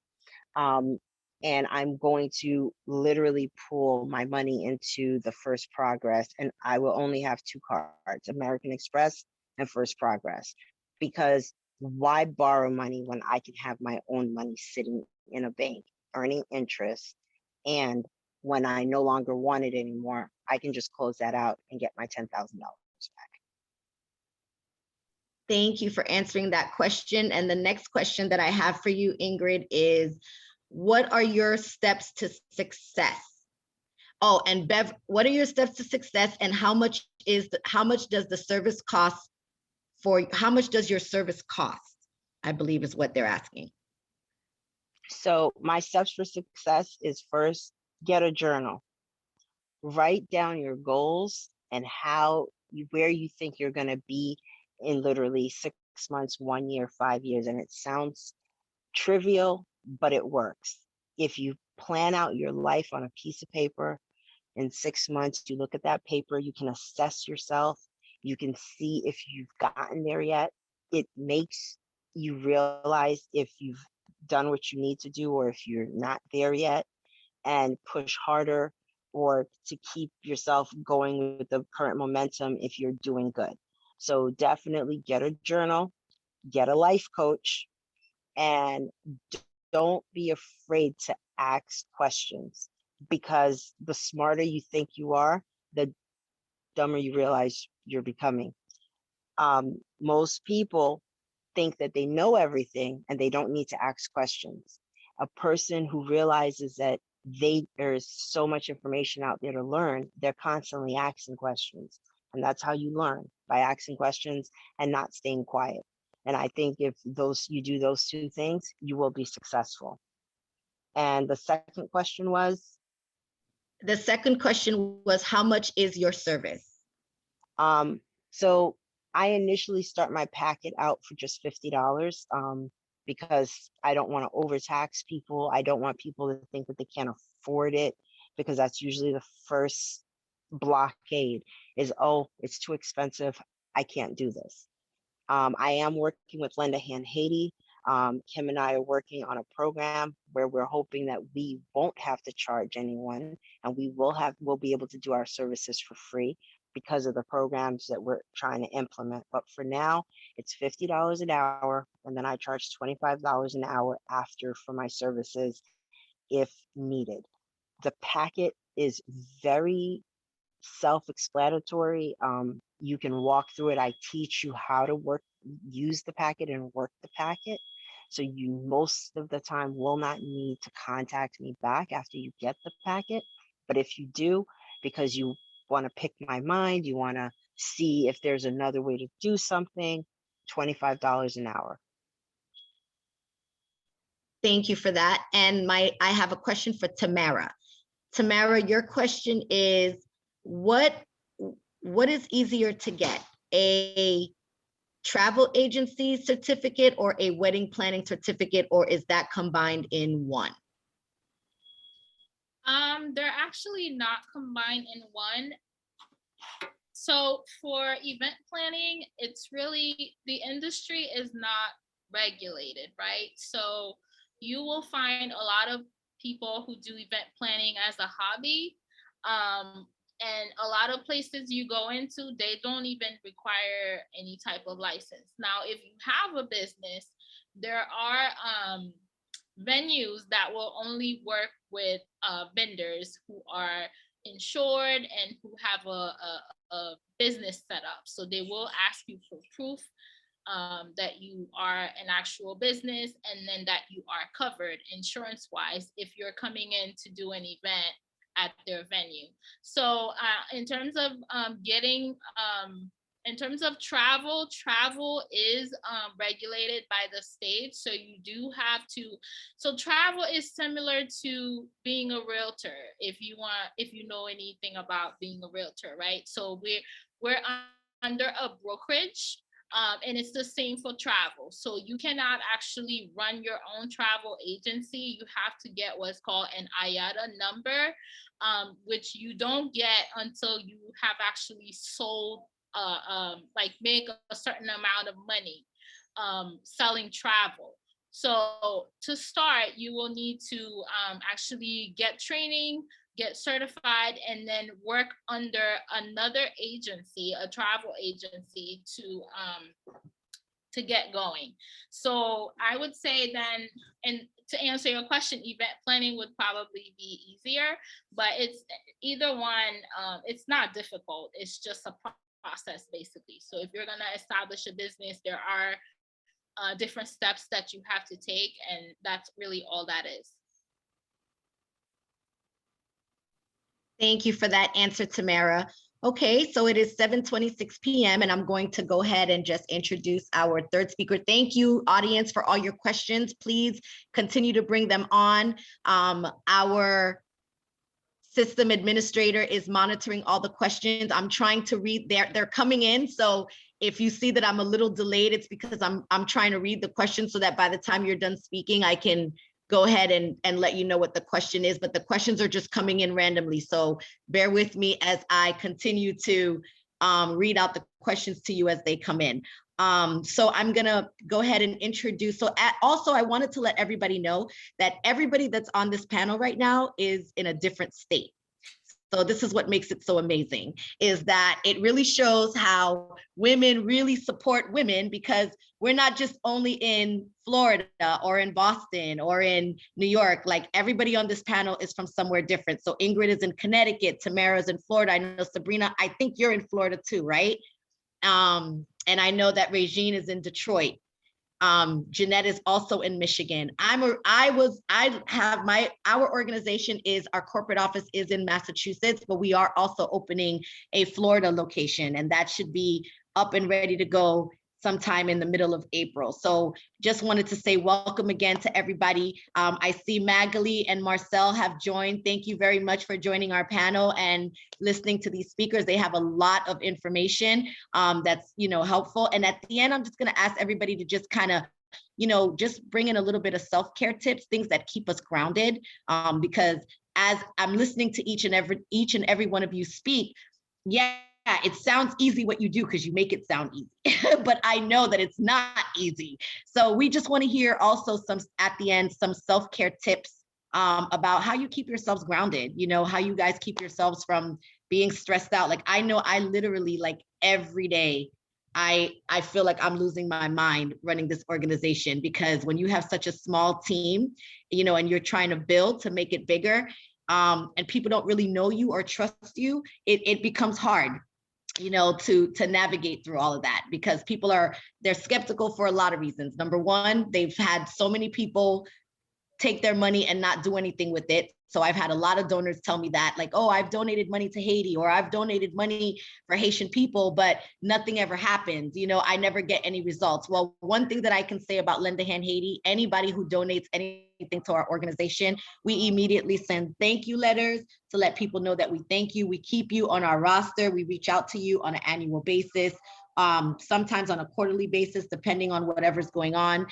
And I'm going to literally pool my money into the First Progress, and I will only have 2 cards, American Express and First Progress, because why borrow money when I can have my own money sitting in a bank earning interest, and when I no longer want it anymore, I can just close that out and get my $10,000 back. Thank you for answering that question. And the next question that I have for you, Ingrid, is what are your steps to success? Oh, and Bev, what are your steps to success, and how much does the service cost how much does your service cost? I believe is what they're asking. So my steps for success is first, get a journal. Write down your goals and where you think you're going to be in literally 6 months, 1 year, 5 years. And it sounds trivial, but it works. If you plan out your life on a piece of paper, in 6 months, you look at that paper, you can assess yourself. You can see if you've gotten there yet. it makes you realize if you've done what you need to do or if you're not there yet, and push harder, or to keep yourself going with the current momentum if you're doing good. So definitely get a journal, get a life coach, and don't be afraid to ask questions, because the smarter you think you are, the dumber you realize you're becoming. Most people think that they know everything and they don't need to ask questions. A person who realizes that there's so much information out there to learn, they're constantly asking questions. And that's how you learn, by asking questions and not staying quiet. And I think if you do those two things, you will be successful. And the second question was, The second question was, how much is your service? so I initially start my packet out for just $50, because I don't want to overtax people. I don't want people to think that they can't afford it, because that's usually the first blockade is, oh, it's too expensive, I can't do this. I am working with Lend a Hand Haiti. Kim and I are working on a program where we're hoping that we won't have to charge anyone, and we'll be able to do our services for free because of the programs that we're trying to implement. But for now, it's $50 an hour, and then I charge $25 an hour after for my services if needed. The packet is very self-explanatory. You can walk through it. I teach you how to use the packet and work the packet. So you most of the time will not need to contact me back after you get the packet. But if you do, because you want to pick my mind, you want to see if there's another way to do something, $25 an hour. Thank you for that. And I have a question for Tamara. Tamara, your question is, what is easier to get, a travel agency certificate or a wedding planning certificate, or is that combined in one? They're actually not combined in one. So for event planning, it's really, the industry is not regulated, right? So you will find a lot of people who do event planning as a hobby. And a lot of places you go into, they don't even require any type of license. Now, if you have a business, there are venues that will only work with vendors who are insured and who have a business set up. So they will ask you for proof that you are an actual business, and then that you are covered insurance wise if you're coming in to do an event at their venue. So in terms of in terms of travel is regulated by the state. So you do have to, so travel is similar to being a realtor, if you know anything about being a realtor, right? So we're under a brokerage. And it's the same for travel. So you cannot actually run your own travel agency. You have to get what's called an IATA number, which you don't get until you have actually sold, like make a certain amount of money selling travel. So to start, you will need to actually get training, get certified, and then work under another agency, a travel agency, to get going. So I would say then, and to answer your question, event planning would probably be easier, but it's either one. It's not difficult. It's just a process basically. So if you're gonna establish a business, there are different steps that you have to take, and that's really all that is. Thank you for that answer, Tamara. Okay, so it is 7:26 p.m. and I'm going to go ahead and just introduce our third speaker. Thank you, audience, for all your questions. Please continue to bring them on. Our system administrator is monitoring all the questions. I'm trying to read, they're coming in. So if you see that I'm a little delayed, it's because I'm trying to read the questions so that by the time you're done speaking, I can go ahead and let you know what the question is, but the questions are just coming in randomly. So bear with me as I continue to read out the questions to you as they come in. So I'm gonna go ahead and introduce. Also, I wanted to let everybody know that everybody that's on this panel right now is in a different state. So this is what makes it so amazing, is that it really shows how women really support women, because we're not just only in Florida or in Boston or in New York. Like, everybody on this panel is from somewhere different. So Ingrid is in Connecticut, Tamara's in Florida. I know Sabrina, I think you're in Florida too, right? And I know that Regine is in Detroit. Jeanette is also in Michigan. Our organization is, our corporate office is in Massachusetts, but we are also opening a Florida location, and that should be up and ready to go sometime in the middle of April. So just wanted to say welcome again to everybody. I see Magali and Marcel have joined. Thank you very much for joining our panel and listening to these speakers. They have a lot of information that's helpful. And at the end, I'm just gonna ask everybody to just kind of just bring in a little bit of self-care tips, things that keep us grounded. Because as I'm listening to each and every one of you speak, yeah, it sounds easy what you do because you make it sound easy, but I know that it's not easy. So we just want to hear also at the end, some self-care tips about how you keep yourselves grounded, how you guys keep yourselves from being stressed out. Like, I know I literally, like, every day, I feel like I'm losing my mind running this organization, because when you have such a small team, and you're trying to build to make it bigger, and people don't really know you or trust you, it becomes hard, to navigate through all of that, because they're skeptical for a lot of reasons. Number one, they've had so many people take their money and not do anything with it. So I've had a lot of donors tell me that, like, oh, I've donated money to Haiti, or I've donated money for Haitian people, but nothing ever happens. I never get any results. Well, one thing that I can say about Lend a Hand Haiti, anybody who donates anything to our organization, we immediately send thank you letters to let people know that we thank you. We keep you on our roster. We reach out to you on an annual basis. Sometimes on a quarterly basis, depending on whatever's going on.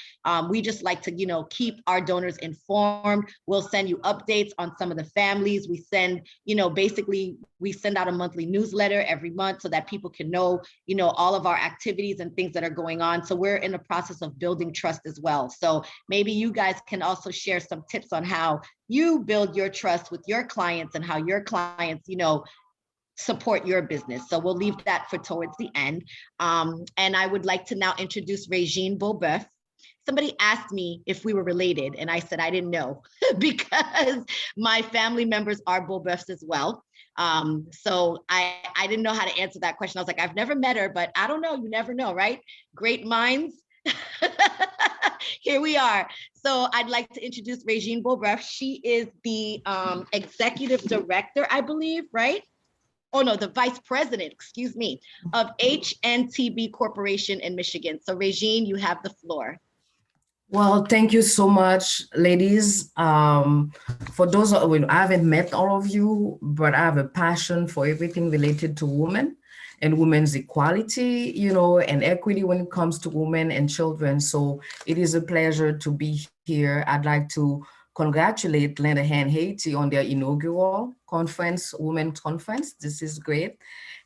We just like to, keep our donors informed. We'll send you updates on some of the families. We send, basically, we send out a monthly newsletter every month so that people can know, all of our activities and things that are going on. So we're in the process of building trust as well. So maybe you guys can also share some tips on how you build your trust with your clients, and how your clients, support your business. So we'll leave that for towards the end. And I would like to now introduce Regine Beauboeuf. Somebody asked me if we were related, and I said I didn't know because my family members are Beauboeufs as well. So I didn't know how to answer that question. I was like, I've never met her, but I don't know. You never know, right? Great minds. Here we are. So I'd like to introduce Regine Beauboeuf. She is the executive director, I believe, right? Oh no, the vice president, excuse me, of HNTB Corporation in Michigan. So Regine, you have the floor. Well, thank you so much, ladies. For those of you, I haven't met all of you, but I have a passion for everything related to women and women's equality, and equity when it comes to women and children. So it is a pleasure to be here. I'd like to congratulate Lend a Hand Haiti on their inaugural conference, Women's Conference. This is great.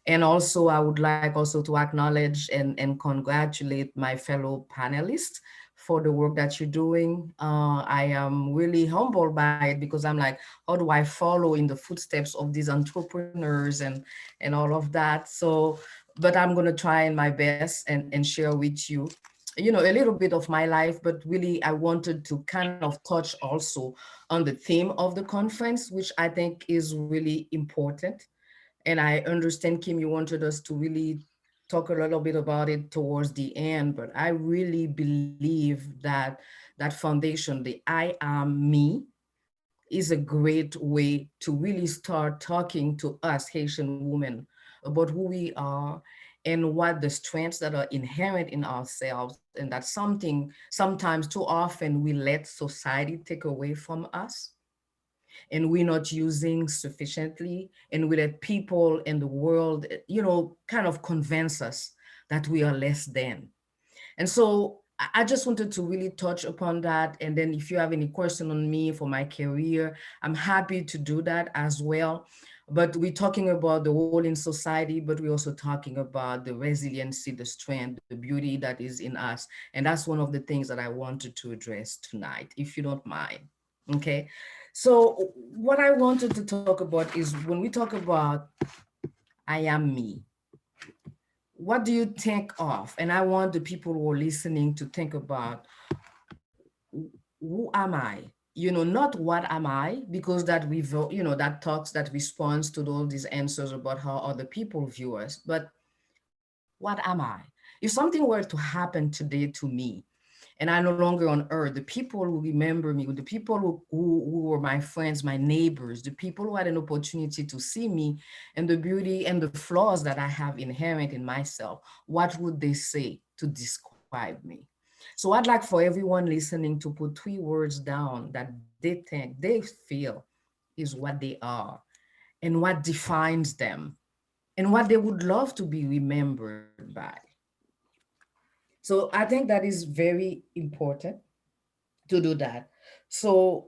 And also, I would like also to acknowledge and congratulate my fellow panelists for the work that you're doing. I am really humbled by it, because I'm like, how do I follow in the footsteps of these entrepreneurs and all of that? So, but I'm gonna try in my best and share with you, a little bit of my life, but really I wanted to kind of touch also on the theme of the conference, which I think is really important. And I understand, Kim, you wanted us to really talk a little bit about it towards the end, but I really believe that that foundation, the I am me, is a great way to really start talking to us Haitian women about who we are and what the strengths that are inherent in ourselves, and that's something sometimes too often we let society take away from us, and we're not using sufficiently, and we let people in the world, kind of convince us that we are less than. And so I just wanted to really touch upon that. And then if you have any question on me for my career, I'm happy to do that as well. But we're talking about the role in society, but we're also talking about the resiliency, the strength, the beauty that is in us. And that's one of the things that I wanted to address tonight, if you don't mind. Okay. So what I wanted to talk about is when we talk about I am me, what do you think of? And I want the people who are listening to think about, who am I? Not what am I, because that that talks, that responds to all these answers about how other people view us, but what am I? If something were to happen today to me and I'm no longer on earth, the people who remember me, the people who were my friends, my neighbors, the people who had an opportunity to see me and the beauty and the flaws that I have inherent in myself, what would they say to describe me? So I'd like for everyone listening to put 3 words down that they think, they feel is what they are and what defines them and what they would love to be remembered by. So I think that is very important to do that. So,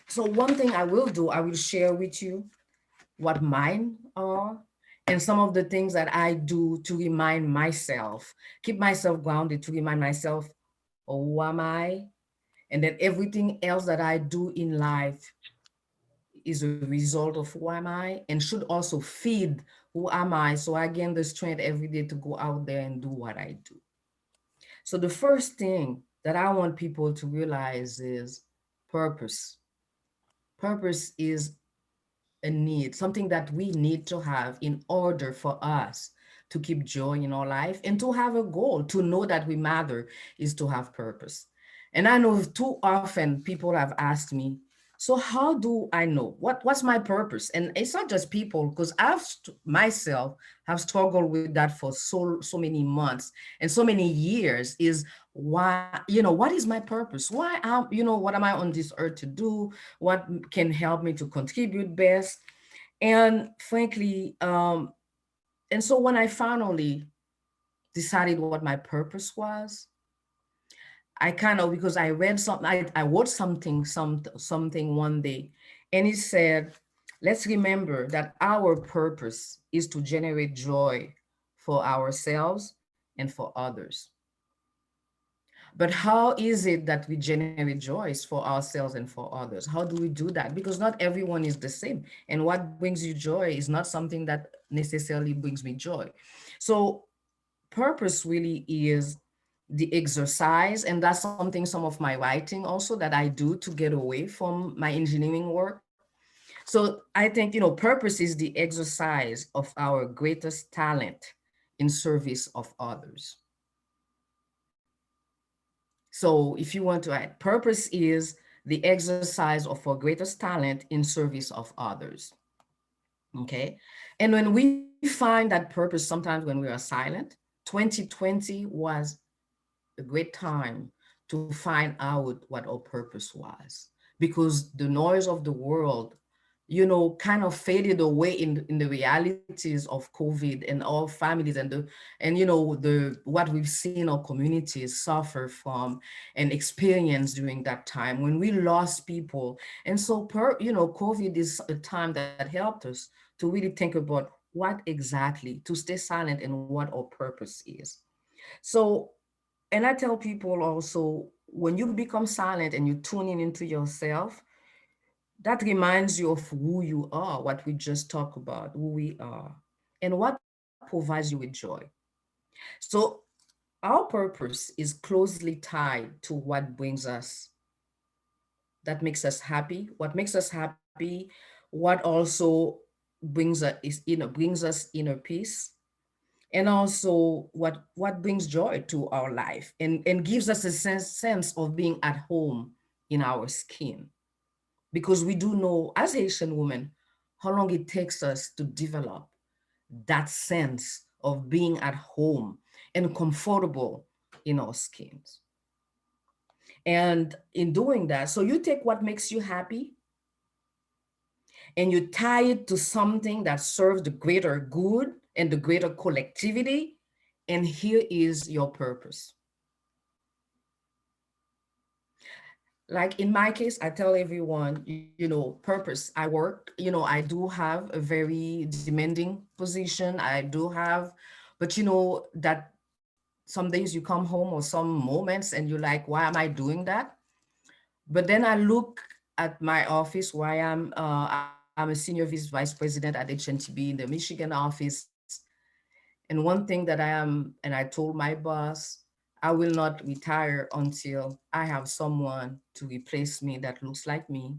so one thing I will do, I will share with you what mine are and some of the things that I do to remind myself, keep myself grounded, to remind myself, oh, who am I? And that everything else that I do in life is a result of who am I and should also feed who am I. So I gain the strength every day to go out there and do what I do. So the first thing that I want people to realize is purpose. Purpose is a need, something that we need to have in order for us to keep joy in our life and to have a goal, to know that we matter, is to have purpose. And I know too often people have asked me, so how do I know what's my purpose? And it's not just people, because myself have struggled with that for so many months and so many years. Is why, what is my purpose? Why am, what am I on this earth to do? What can help me to contribute best? And frankly, and so when I finally decided what my purpose was, I kind of, because I read something, I wrote something one day, and it said, let's remember that our purpose is to generate joy for ourselves and for others. But how is it that we generate joys for ourselves and for others? How do we do that? Because not everyone is the same. And what brings you joy is not something that necessarily brings me joy. So purpose really is the exercise, and that's something, some of my writing also, that I do to get away from my engineering work. So I think, purpose is the exercise of our greatest talent in service of others. So if you want to add, purpose is the exercise of our greatest talent in service of others. Okay. And when we find that purpose, sometimes when we are silent, 2020 was a great time to find out what our purpose was, because the noise of the world, kind of faded away in the realities of COVID and our families and the what we've seen our communities suffer from and experience during that time when we lost people. And so COVID is a time that helped us to really think about what exactly to stay silent and what our purpose is. So, and I tell people also, when you become silent and you tune in into yourself, that reminds you of who you are, what we just talked about, who we are, and what provides you with joy. So our purpose is closely tied to what brings us, that makes us happy, what makes us happy, what also brings us inner peace, and also what brings joy to our life and gives us a sense of being at home in our skin. Because we do know as Haitian women how long it takes us to develop that sense of being at home and comfortable in our skins. And in doing that, so you take what makes you happy and you tie it to something that serves the greater good and the greater collectivity. And here is your purpose. Like in my case, I tell everyone, purpose. I work, I do have a very demanding position. I do have, but that some days you come home or some moments and you're like, why am I doing that? But then I look at my office where I'm a senior vice president at HNTB in the Michigan office. And one thing that and I told my boss, I will not retire until I have someone to replace me that looks like me,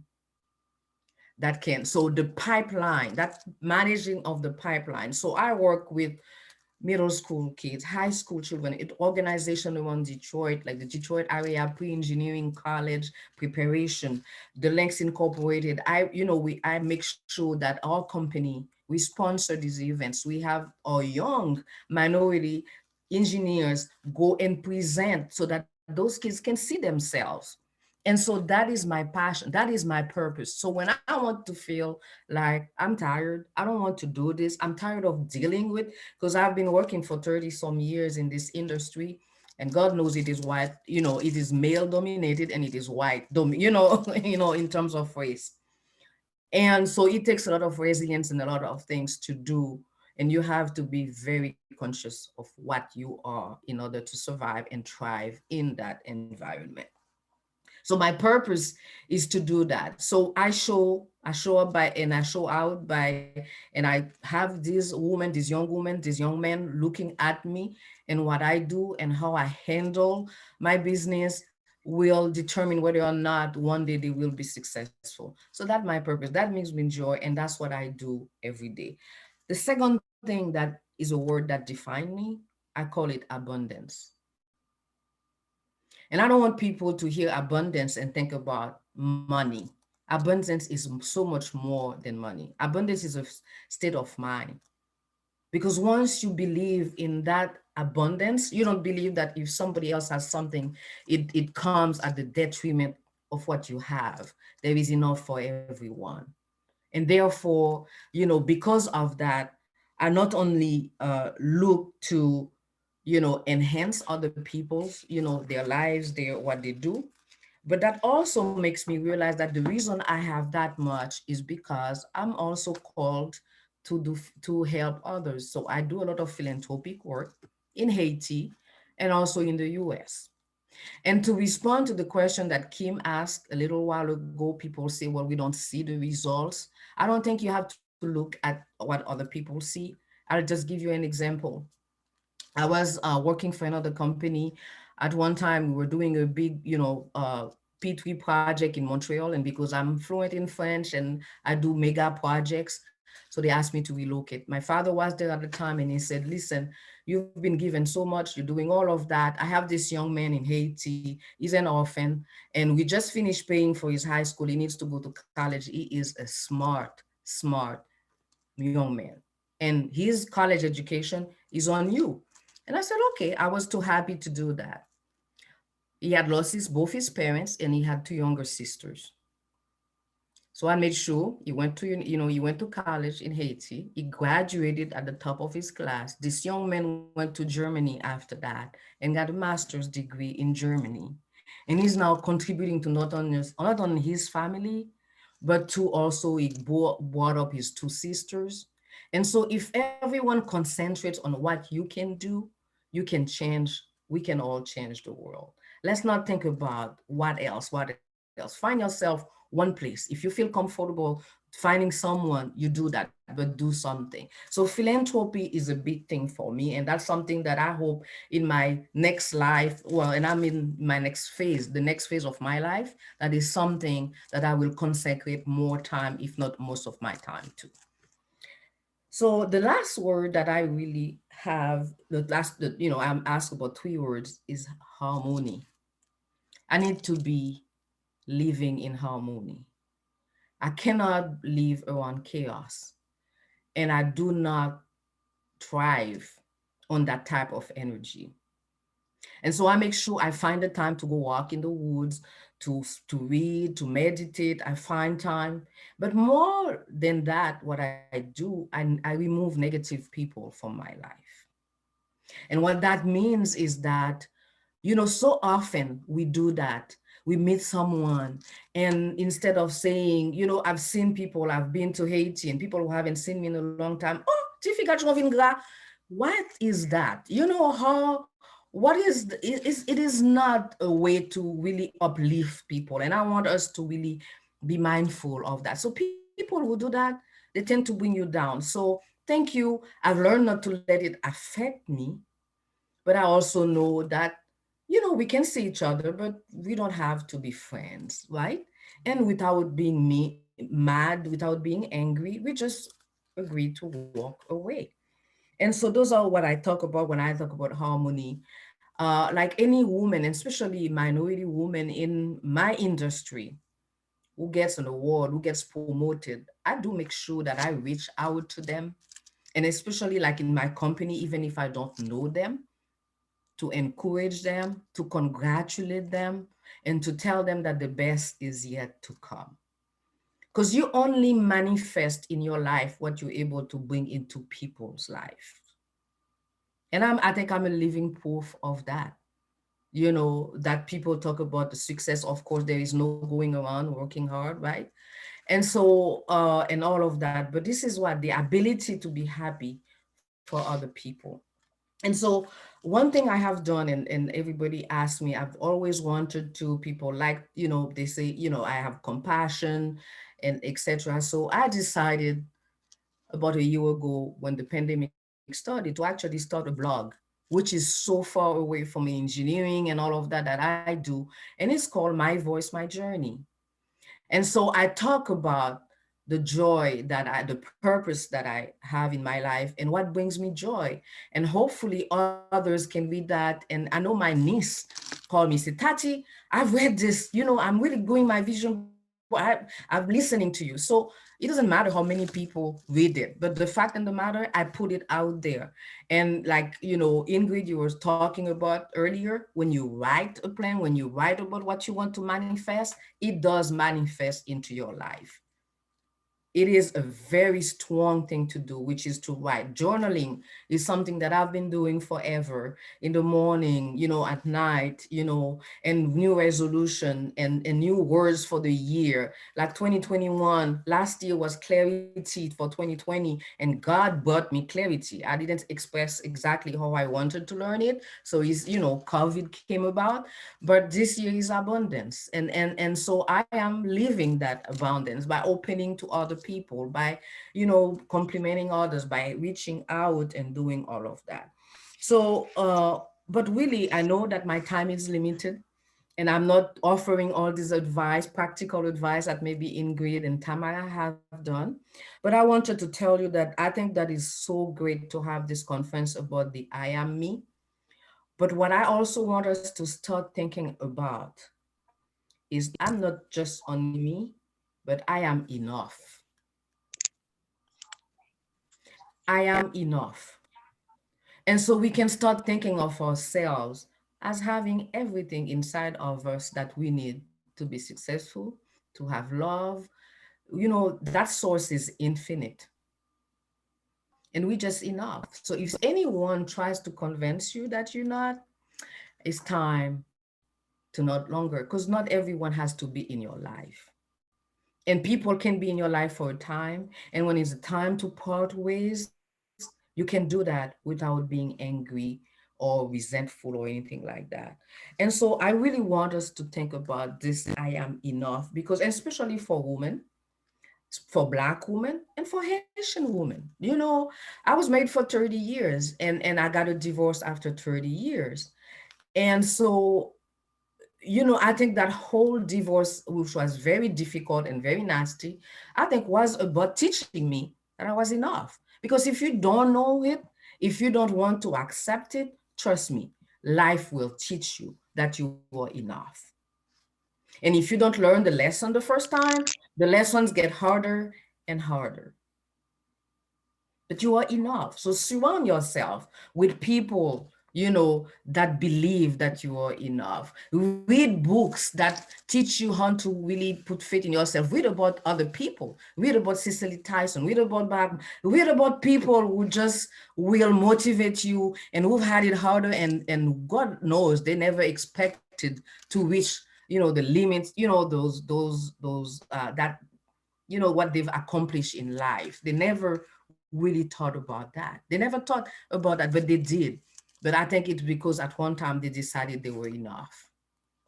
that can. So the pipeline, that managing of the pipeline. So I work with middle school kids, high school children, organization around Detroit, like the Detroit area pre-engineering college preparation, the Links Incorporated. I make sure that our company, we sponsor these events. We have our young minority engineers go and present so that those kids can see themselves. And so that is my passion. That is my purpose. So when I want to feel like I'm tired, I don't want to do this, I'm tired of dealing with, because I've been working for 30 some years in this industry, and God knows it is white, it is male dominated and it is white, in terms of race. And so it takes a lot of resilience and a lot of things to do. And you have to be very conscious of what you are in order to survive and thrive in that environment. So my purpose is to do that. So I show up by, and I show out by, and I have these women, these young women, these young men looking at me and what I do and how I handle my business will determine whether or not one day they will be successful. So that's my purpose. That brings me joy, and that's what I do every day. The second thing that is a word that defines me, I call it abundance. And I don't want people to hear abundance and think about money. Abundance is so much more than money. Abundance is a state of mind. Because once you believe in that abundance, you don't believe that if somebody else has something, it comes at the detriment of what you have. There is enough for everyone. And therefore, because of that, I not only look to, enhance other people's, their lives, what they do, but that also makes me realize that the reason I have that much is because I'm also called to help others. So I do a lot of philanthropic work in Haiti and also in the US. And to respond to the question that Kim asked a little while ago, people say, well, we don't see the results. I don't think you have to look at what other people see. I'll just give you an example. I was working for another company. At one time, we were doing a big, P3 project in Montreal. And because I'm fluent in French and I do mega projects, so they asked me to relocate. My father was there at the time and he said, listen, you've been given so much, you're doing all of that. I have this young man in Haiti, he's an orphan, and we just finished paying for his high school. He needs to go to college. He is a smart young man. And his college education is on you. And I said, okay, I was too happy to do that. He had lost both his parents and he had two younger sisters. So I made sure he went to college in Haiti. He graduated at the top of his class. This young man went to Germany after that and got a master's degree in Germany. And he's now contributing to not only his family, but to also he brought up his two sisters. And so if everyone concentrates on what you can do, you can change, we can all change the world. Let's not think about what else. Find yourself one place. If you feel comfortable finding someone, you do that, but do something. So philanthropy is a big thing for me. And that's something that I hope in my next life, well, and I'm in my next phase, the next phase of my life, that is something that I will consecrate more time, if not most of my time to. So the last word that I really have, I'm asked about three words, is harmony. I need to be living in harmony. I cannot live around chaos. And I do not thrive on that type of energy. And so I make sure I find the time to go walk in the woods, to read, to meditate. I find time. But more than that, what I do, I remove negative people from my life. And what that means is that, so often we do that. We meet someone, and instead of saying, you know, I've seen people, I've been to Haiti, and people who haven't seen me in a long time, oh, Tiffy Gra, what is that? You know how, what is, it is not a way to really uplift people. And I want us to really be mindful of that. So people who do that, they tend to bring you down. So thank you. I've learned not to let it affect me, but I also know that, you know, we can see each other, but we don't have to be friends, right? And without being mad, without being angry, we just agree to walk away. And so those are what I talk about when I talk about harmony. Like any woman, especially minority woman in my industry, who gets an award, who gets promoted, I do make sure that I reach out to them. And especially like in my company, even if I don't know them, to encourage them, to congratulate them, and to tell them that the best is yet to come. Because you only manifest in your life what you're able to bring into people's life. And I think I'm a living proof of that. You know, that people talk about the success. Of course, there is no going around working hard, right? And so, and all of that. But this is what the ability to be happy for other people. And so one thing I have done, and everybody asks me, I've always wanted to, people like, you know, they say, you know, I have compassion and etc. So I decided about a year ago when the pandemic started to actually start a blog, which is so far away from engineering and all of that I do. And it's called My Voice, My Journey. And so I talk about the joy that the purpose that I have in my life and what brings me joy. And hopefully others can read that. And I know my niece called me, said, Tati, I've read this, you know, I'm really going my vision board. I'm listening to you. So it doesn't matter how many people read it, but the fact and the matter, I put it out there. And like, you know, Ingrid, you were talking about earlier, when you write a plan, when you write about what you want to manifest, it does manifest into your life. It is a very strong thing to do, which is to write. Journaling is something that I've been doing forever, in the morning, you know, at night, you know, and new resolution and new words for the year. Like 2021, last year was clarity for 2020, and God brought me clarity. I didn't express exactly how I wanted to learn it. So it's, you know, COVID came about, but this year is abundance. And so I am living that abundance by opening to other people, by, you know, complimenting others, by reaching out and doing all of that. So but really, I know that my time is limited, and I'm not offering all this advice, practical advice that maybe Ingrid and Tamara have done. But I wanted to tell you that I think that is so great to have this conference about the I am me. But what I also want us to start thinking about is I'm not just only me, but I am enough. I am enough. And so we can start thinking of ourselves as having everything inside of us that we need to be successful, to have love. You know, that source is infinite, and we just enough. So if anyone tries to convince you that you're not, it's time to not longer, because not everyone has to be in your life. And people can be in your life for a time. And when it's time to part ways, you can do that without being angry or resentful or anything like that. And so I really want us to think about this I am enough, because especially for women, for Black women and for Haitian women. You know, I was married for 30 years, and I got a divorce after 30 years. And so, you know, I think that whole divorce, which was very difficult and very nasty, I think was about teaching me that I was enough. Because if you don't know it, if you don't want to accept it, trust me, life will teach you that you are enough. And if you don't learn the lesson the first time, the lessons get harder and harder. But you are enough. So surround yourself with people, you know, that believe that you are enough. Read books that teach you how to really put faith in yourself. Read about other people. Read about Cicely Tyson. Read about people who just will motivate you and who've had it harder, and God knows they never expected to reach, you the limits, that, what they've accomplished in life. They never really thought about that. They never thought about that, but they did. But I think it's because at one time they decided they were enough,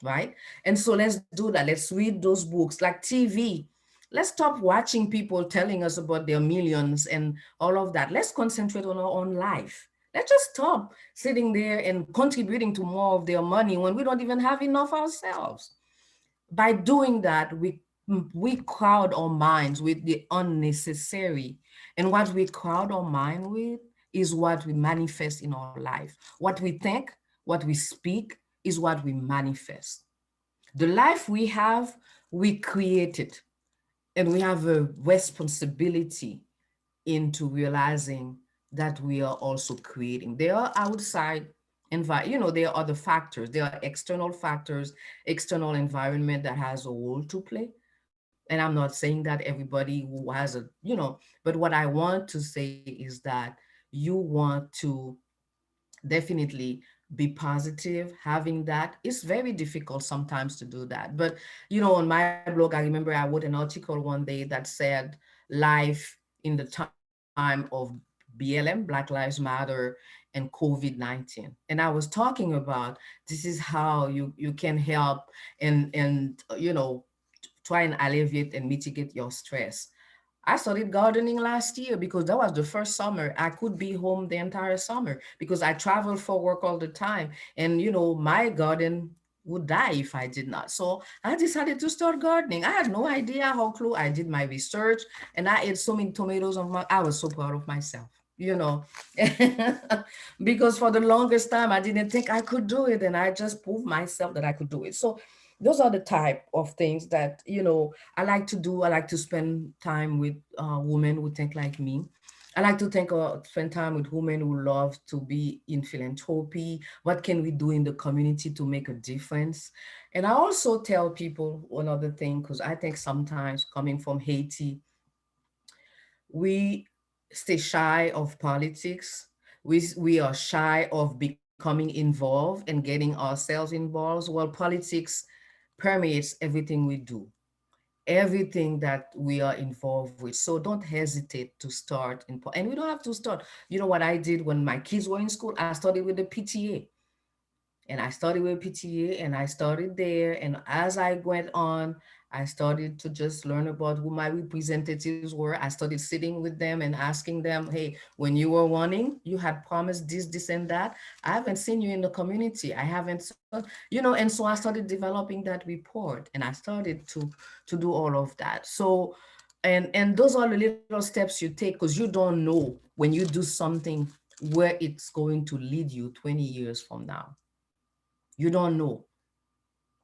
right? And so let's do that. Let's read those books like TV. Let's stop watching people telling us about their millions and all of that. Let's concentrate on our own life. Let's just stop sitting there and contributing to more of their money when we don't even have enough ourselves. By doing that, we crowd our minds with the unnecessary. And what we crowd our mind with is what we manifest in our life. What we think, what we speak is what we manifest. The life we have, we create it. And we have a responsibility into realizing that we are also creating. There are outside there are other factors. There are external factors, external environment that has a role to play. And I'm not saying that everybody who has but what I want to say is that you want to definitely be positive. Having that, it's very difficult sometimes to do that, but on my blog, I remember I wrote an article one day that said life in the time of BLM, Black Lives Matter, and COVID-19. And I was talking about this is how you can help and try and alleviate and mitigate your stress. I started gardening last year because that was the first summer I could be home the entire summer because I travel for work all the time. And, my garden would die if I did not. So I decided to start gardening. I had no idea how close. I did my research and I ate so many tomatoes. I was so proud of myself, because for the longest time I didn't think I could do it. And I just proved myself that I could do it. So those are the type of things that, I like to do. I like to spend time with women who think like me. I like to spend time with women who love to be in philanthropy. What can we do in the community to make a difference? And I also tell people one other thing, because I think sometimes coming from Haiti, we stay shy of politics. We are shy of becoming involved and getting ourselves involved. Well, politics permeates everything we do, everything that we are involved with. So don't hesitate to start and we don't have to start. You know what I did when my kids were in school? I started with the PTA. And I started with PTA and I started there. And as I went on, I started to just learn about who my representatives were. I started sitting with them and asking them, hey, when you were running, you had promised this, and that. I haven't seen you in the community. I haven't, and so I started developing that report and I started to do all of that. So, and those are the little steps you take because you don't know when you do something where it's going to lead you 20 years from now. You don't know.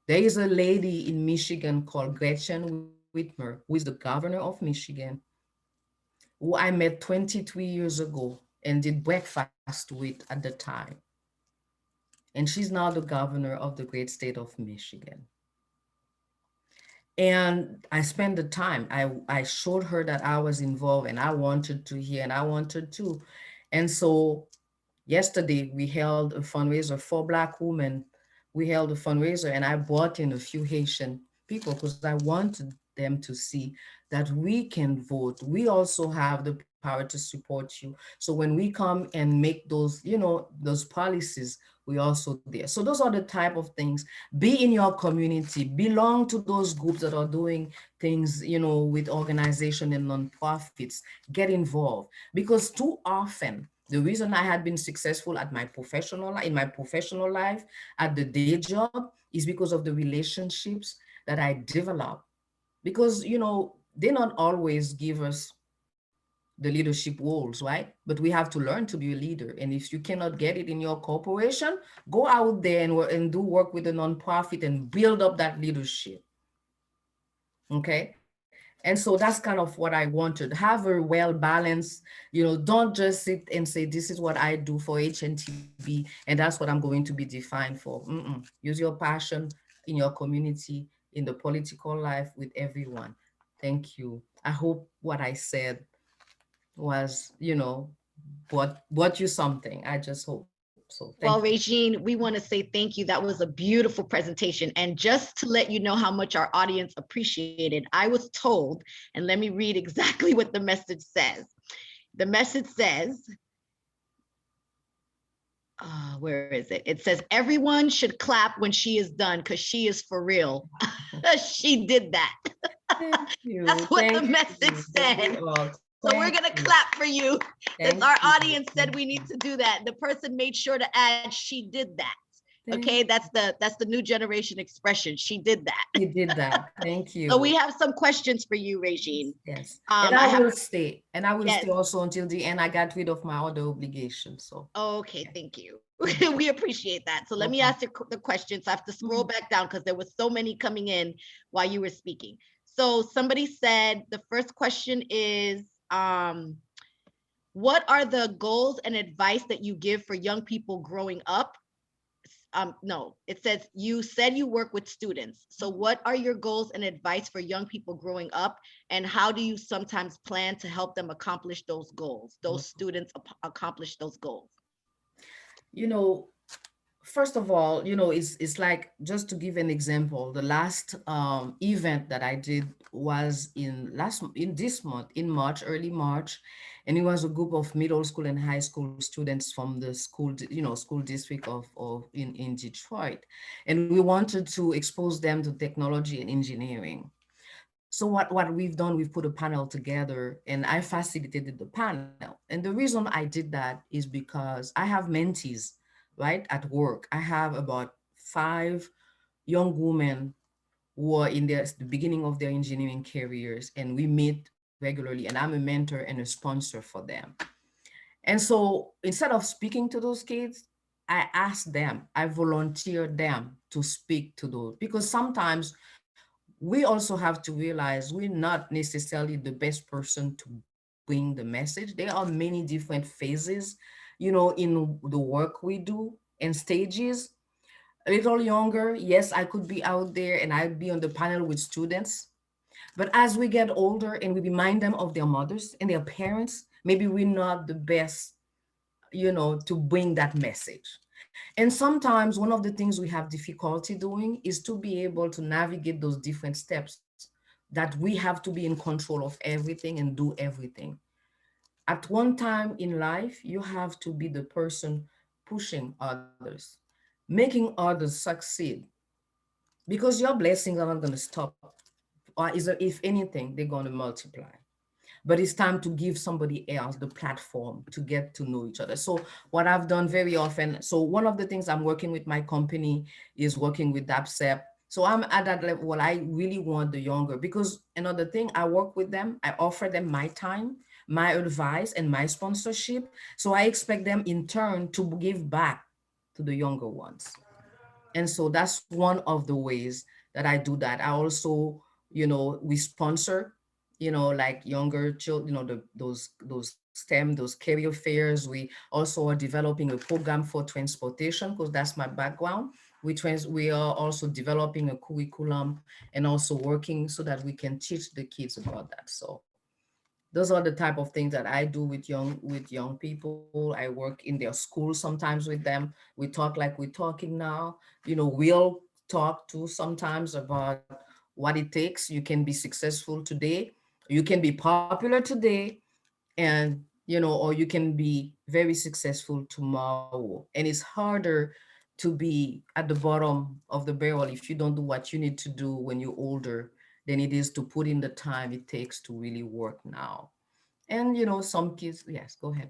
There is a lady in Michigan called Gretchen Whitmer, who is the governor of Michigan, who I met 23 years ago and did breakfast with at the time. And she's now the governor of the great state of Michigan. And I spent the time, I showed her that I was involved and I wanted to hear and I wanted to. And so yesterday we held a fundraiser for Black women. We held a fundraiser and I brought in a few Haitian people because I wanted them to see that we can vote. We also have the power to support you. So when we come and make those, those policies, we also there. So those are the type of things. Be in your community, belong to those groups that are doing things, with organization and nonprofits. Get involved because too often the reason I had been successful at in my professional life, at the day job, is because of the relationships that I developed. Because, they not always give us the leadership roles, right? But we have to learn to be a leader. And if you cannot get it in your corporation, go out there and do work with a nonprofit and build up that leadership. Okay. And so that's kind of what I wanted. Have a well balanced, don't just sit and say, this is what I do for HNTB, and that's what I'm going to be defined for. Use your passion in your community, in the political life with everyone. Thank you. I hope what I said was, brought you something. I just hope. So Well, thank you. Regine, we want to say thank you. That was a beautiful presentation. And just to let you know how much our audience appreciated, I was told, and let me read exactly what the message says. The message says, where is it? It says, everyone should clap when she is done because she is for real. She did that. Thank you. That's what the Thank message you. Thank said. you all. So we're Thank gonna you. clap for you. That's Thank our you. audience said Thank we need you. to do that. The person made sure to add she did that. Thank Okay, that's the new generation expression. She did that. you did that. Thank So we you. have some questions for you, Regine. Yes. And I I have will stay. And I will yes. stay also until the end. I got rid of my other obligation. So Okay, thank you. We appreciate that. So let no me problem. ask you the questions. I have to scroll Mhm. back down because there was so many coming in while you were speaking. So somebody said the first question is, what are the goals and advice that you give for young people growing up? No, it says you said you work with students. So what are your goals and advice for young people growing up? And how do you sometimes plan to help them accomplish those goals, those students accomplish those goals? You know, first of all, it's like, just to give an example, the last event that I did was in this month, in March, early March, and it was a group of middle school and high school students from the school district of in Detroit, and we wanted to expose them to technology and engineering. So what we've done, we've put a panel together and I facilitated the panel. And the reason I did that is because I have mentees, right, at work. I have about 5 young women who are in the beginning of their engineering careers, and we meet regularly, and I'm a mentor and a sponsor for them. And so instead of speaking to those kids, I ask them, I volunteer them to speak to those, because sometimes we also have to realize we're not necessarily the best person to bring the message. There are many different phases, in the work we do and stages. A little younger, yes, I could be out there and I'd be on the panel with students. But as we get older and we remind them of their mothers and their parents, maybe we're not the best, to bring that message. And sometimes one of the things we have difficulty doing is to be able to navigate those different steps, that we have to be in control of everything and do everything. At one time in life, you have to be the person pushing others, making others succeed, because your blessings are not going to stop, or if anything, they're going to multiply. But it's time to give somebody else the platform to get to know each other. So what I've done very often, so one of the things I'm working with my company is working with DAPSEP. So I'm at that level. Well, I really want the younger, because another thing, I work with them, I offer them my time, my advice, and my sponsorship. So I expect them in turn to give back to the younger ones. And so that's one of the ways that I do that. I also, we sponsor, like younger children, those STEM, those career fairs. We also are developing a program for transportation, because that's my background. We are also developing a curriculum and also working so that we can teach the kids about that. So those are the type of things that I do with young people. I work in their school sometimes with them. We talk like we're talking now. We'll talk too sometimes about what it takes. You can be successful today, you can be popular today, and or you can be very successful tomorrow. And it's harder to be at the bottom of the barrel if you don't do what you need to do when you're older than it is to put in the time it takes to really work now. And some kids, yes, go ahead.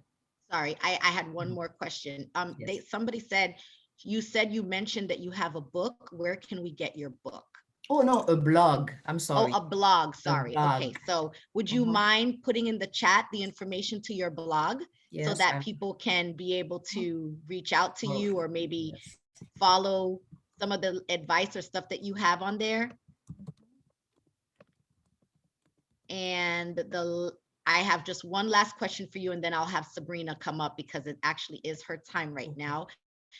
Sorry, I had one Mhm. more question. Yes. Somebody said, you mentioned that you have a book. Where can we get your book? Oh no, a blog. I'm Oh, sorry. a blog. A Sorry. Okay. blog. So would you Mhm. mind putting in the chat the information to your blog so Yes, that people can be able to reach out to oh, you or maybe yes. follow some of the advice or stuff that you have on there? And I have just one last question for you, and then I'll have Sabrina come up because it actually is her time right Okay. now.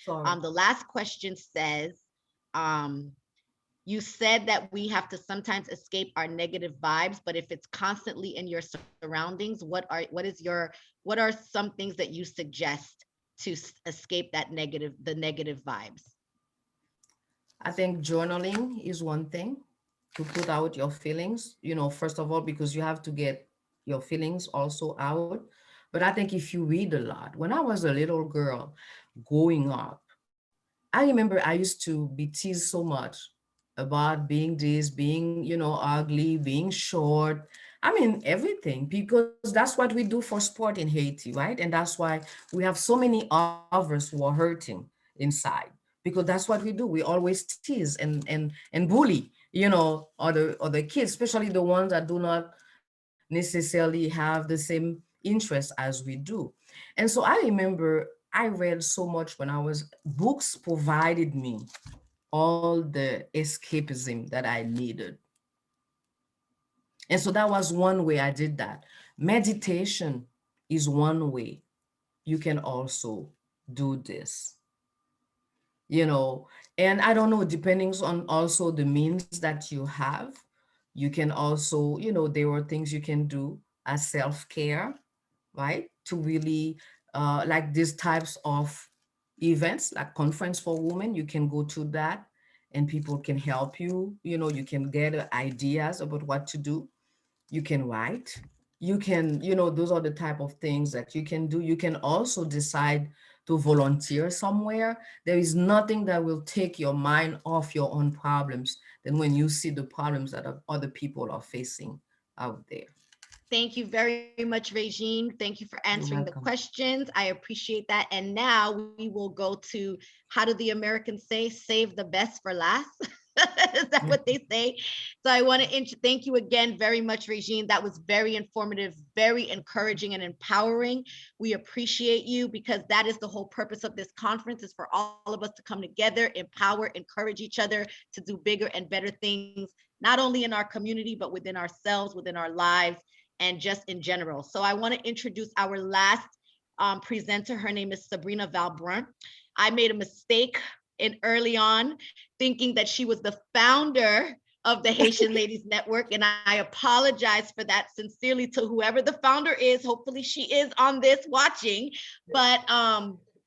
Sorry. The last question says, um, you said that we have to sometimes escape our negative vibes, but if it's constantly in your surroundings, what are some things that you suggest to escape the negative vibes? I think journaling is one thing, to put out your feelings, first of all, because you have to get your feelings also out. But I think if you read a lot, when I was a little girl growing up, I remember I used to be teased so much about being this, being, ugly, being short. I mean, everything, because that's what we do for sport in Haiti, right? And that's why we have so many others who are hurting inside, because that's what we do. We always tease and bully, other kids, especially the ones that do not necessarily have the same interest as we do. And so I remember I read so much when I was, books provided me all the escapism that I needed. And so that was one way I did that. Meditation is one way you can also do this, you know. And I don't know, depending on also the means that you have, you can also, there are things you can do as self-care, right? To really, like these types of events, like conference for women, you can go to that and people can help you. You can get ideas about what to do. You can write. You can, those are the type of things that you can do. You can also decide to volunteer somewhere. There is nothing that will take your mind off your own problems than when you see the problems that other people are facing out there. Thank you very much, Regine. Thank you for You're answering the welcome. questions. I appreciate that. And now we will go to, how do the Americans say, save the best for last? Is that what they say? So I want to thank you again very much, Regine. That was very informative, very encouraging and empowering. We appreciate you, because that is the whole purpose of this conference, is for all of us to come together, empower, encourage each other to do bigger and better things, not only in our community, but within ourselves, within our lives, and just in general. So I want to introduce our last presenter. Her name is Sabrina Valbrun. I made a mistake in early on, thinking that she was the founder of the Haitian Ladies Network, and I apologize for that sincerely to whoever the founder is. Hopefully she is on this watching, but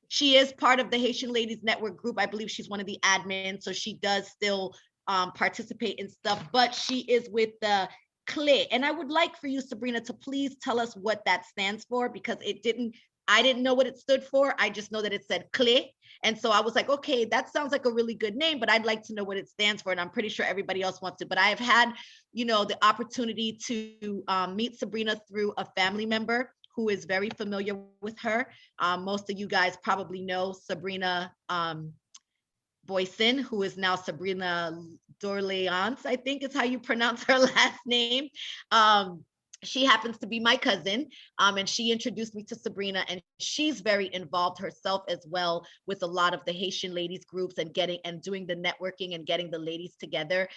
she is part of the Haitian Ladies Network group. I believe she's one of the admins, so she does still participate in stuff, but she is with the CLE. And I would like for you, Sabrina, to please tell us what that stands for, because I didn't know what it stood for. I just know that it said CLE. And so I was like, okay, that sounds like a really good name, but I'd like to know what it stands for. And I'm pretty sure everybody else wants to, but I have had, the opportunity to meet Sabrina through a family member who is very familiar with her. Most of you guys probably know Sabrina Boyson, who is now Sabrina Dorleance, I think is how you pronounce her last name. She happens to be my cousin, and she introduced me to Sabrina, and she's very involved herself as well with a lot of the Haitian ladies groups and doing the networking and getting the ladies together.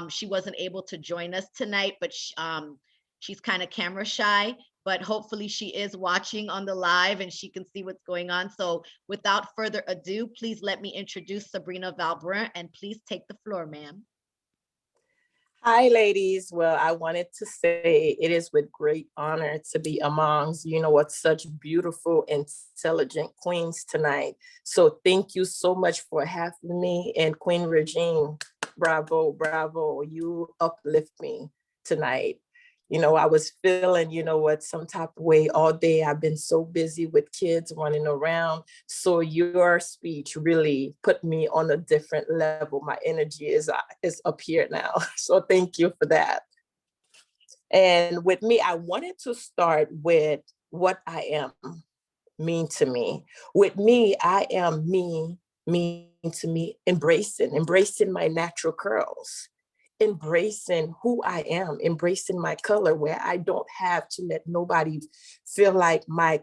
She wasn't able to join us tonight, but she's kind of camera shy, but hopefully she is watching on the live and she can see what's going on. So without further ado, please let me introduce Sabrina Valbrun, and please take the floor, ma'am. Hi, ladies. Well, I wanted to say it is with great honor to be amongst, what, such beautiful, intelligent queens tonight. So thank you so much for having me. And Queen Regine, bravo, bravo. You uplift me tonight. I was feeling, what, some type of way all day. I've been so busy with kids running around. So your speech really put me on a different level. My energy is up here now. So thank you for that. And with me, I wanted to start with what I am mean to me. With me, I am me mean to me, embracing my natural curls, embracing who I am, embracing my color, where I don't have to let nobody feel like my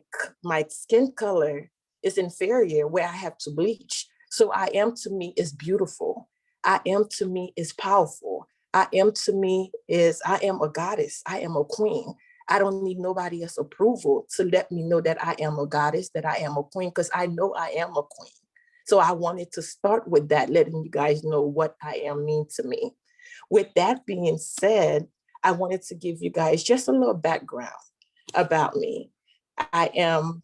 skin color is inferior, where I have to bleach. So I am to me is beautiful. I am to me is powerful. I am to me is, I am a goddess. I am a queen. I don't need nobody else's approval to let me know that I am a goddess, that I am a queen, because I know I am a queen. So I wanted to start with that, letting you guys know what I am mean to me. With that being said, I wanted to give you guys just a little background about me. I am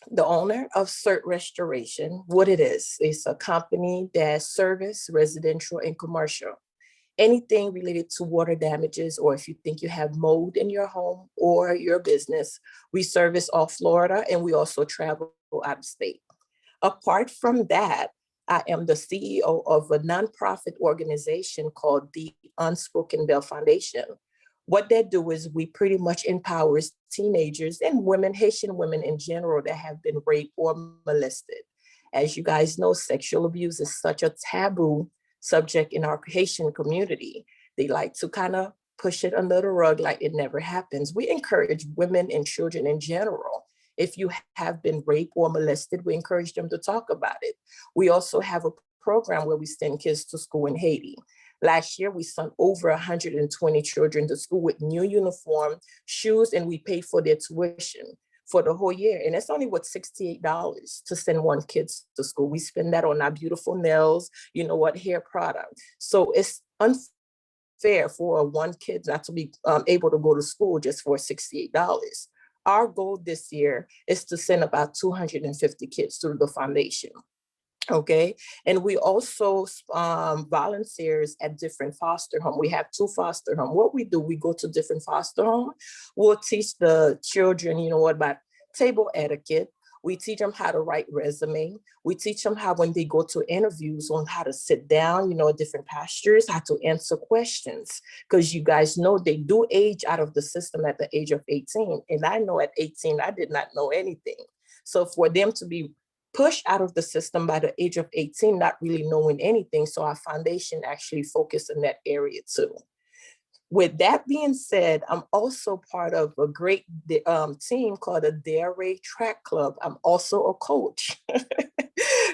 the owner of CERT Restoration. What it is, it's a company that service residential and commercial. Anything related to water damages, or if you think you have mold in your home or your business, we service all Florida, and we also travel out of state. Apart from that, I am the CEO of a nonprofit organization called the Unspoken Bell Foundation. What they do is we pretty much empowers teenagers and women, Haitian women in general, that have been raped or molested. As you guys know, sexual abuse is such a taboo subject in our Haitian community. They like to kind of push it under the rug like it never happens. We encourage women and children in general. If you have been raped or molested, we encourage them to talk about it. We also have a program where we send kids to school in Haiti. Last year, we sent over 120 children to school with new uniform, shoes, and we paid for their tuition for the whole year. And it's only what, $68 to send one kid to school. We spend that on our beautiful nails, you know what, hair product. So it's unfair for one kid not to be able to go to school just for $68. Our goal this year is to send about 250 kids through the foundation. Okay, and we also volunteers at different foster homes. We have 2 foster homes. What we do, we go to different foster homes. We'll teach the children, you know what, about table etiquette. We teach them how to write resume. We teach them how, when they go to interviews, on how to sit down, you know, different postures, how to answer questions. Because you guys know they do age out of the system at the age of 18. And I know at 18, I did not know anything. So for them to be pushed out of the system by the age of 18, not really knowing anything. So our foundation actually focused in that area too. With that being said, I'm also part of a great team called the Dare Track Club. I'm also a coach,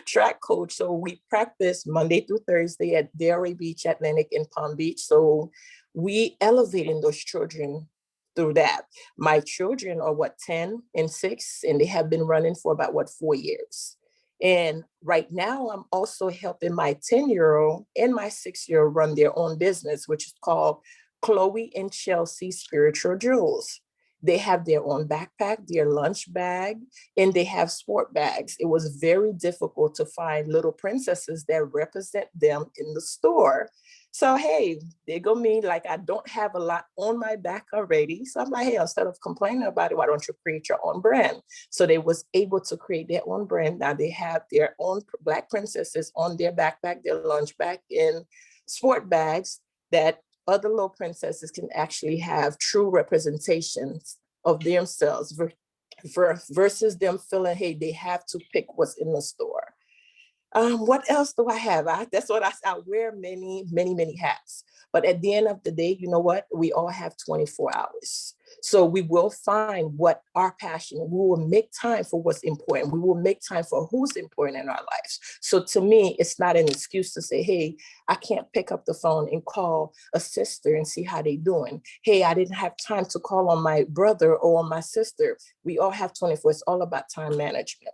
track coach. So we practice Monday through Thursday at Dare Beach, Atlantic, and Palm Beach. So we elevating those children through that. My children are 10 and 6, and they have been running for about 4 years. And right now I'm also helping my 10-year-old and my 6-year-old run their own business, which is called Chloe and Chelsea Spiritual Jewels. They have their own backpack, their lunch bag, and they have sport bags. It was very difficult to find little princesses that represent them in the store. So, hey, there go me, like I don't have a lot on my back already. So I'm like, hey, instead of complaining about it, why don't you create your own brand? So they was able to create their own brand. Now they have their own Black princesses on their backpack, their lunch bag, and sport bags that other little princesses can actually have true representations of themselves versus them feeling, hey, they have to pick what's in the store. What else do I have? That's what I wear many, many, many hats. But at the end of the day, you know what? We all have 24 hours. So we will find what our passion, we will make time for what's important. We will make time for who's important in our lives. So to me, it's not an excuse to say, hey, I can't pick up the phone and call a sister and see how they're doing. Hey, I didn't have time to call on my brother or on my sister. We all have 24. It's all about time management.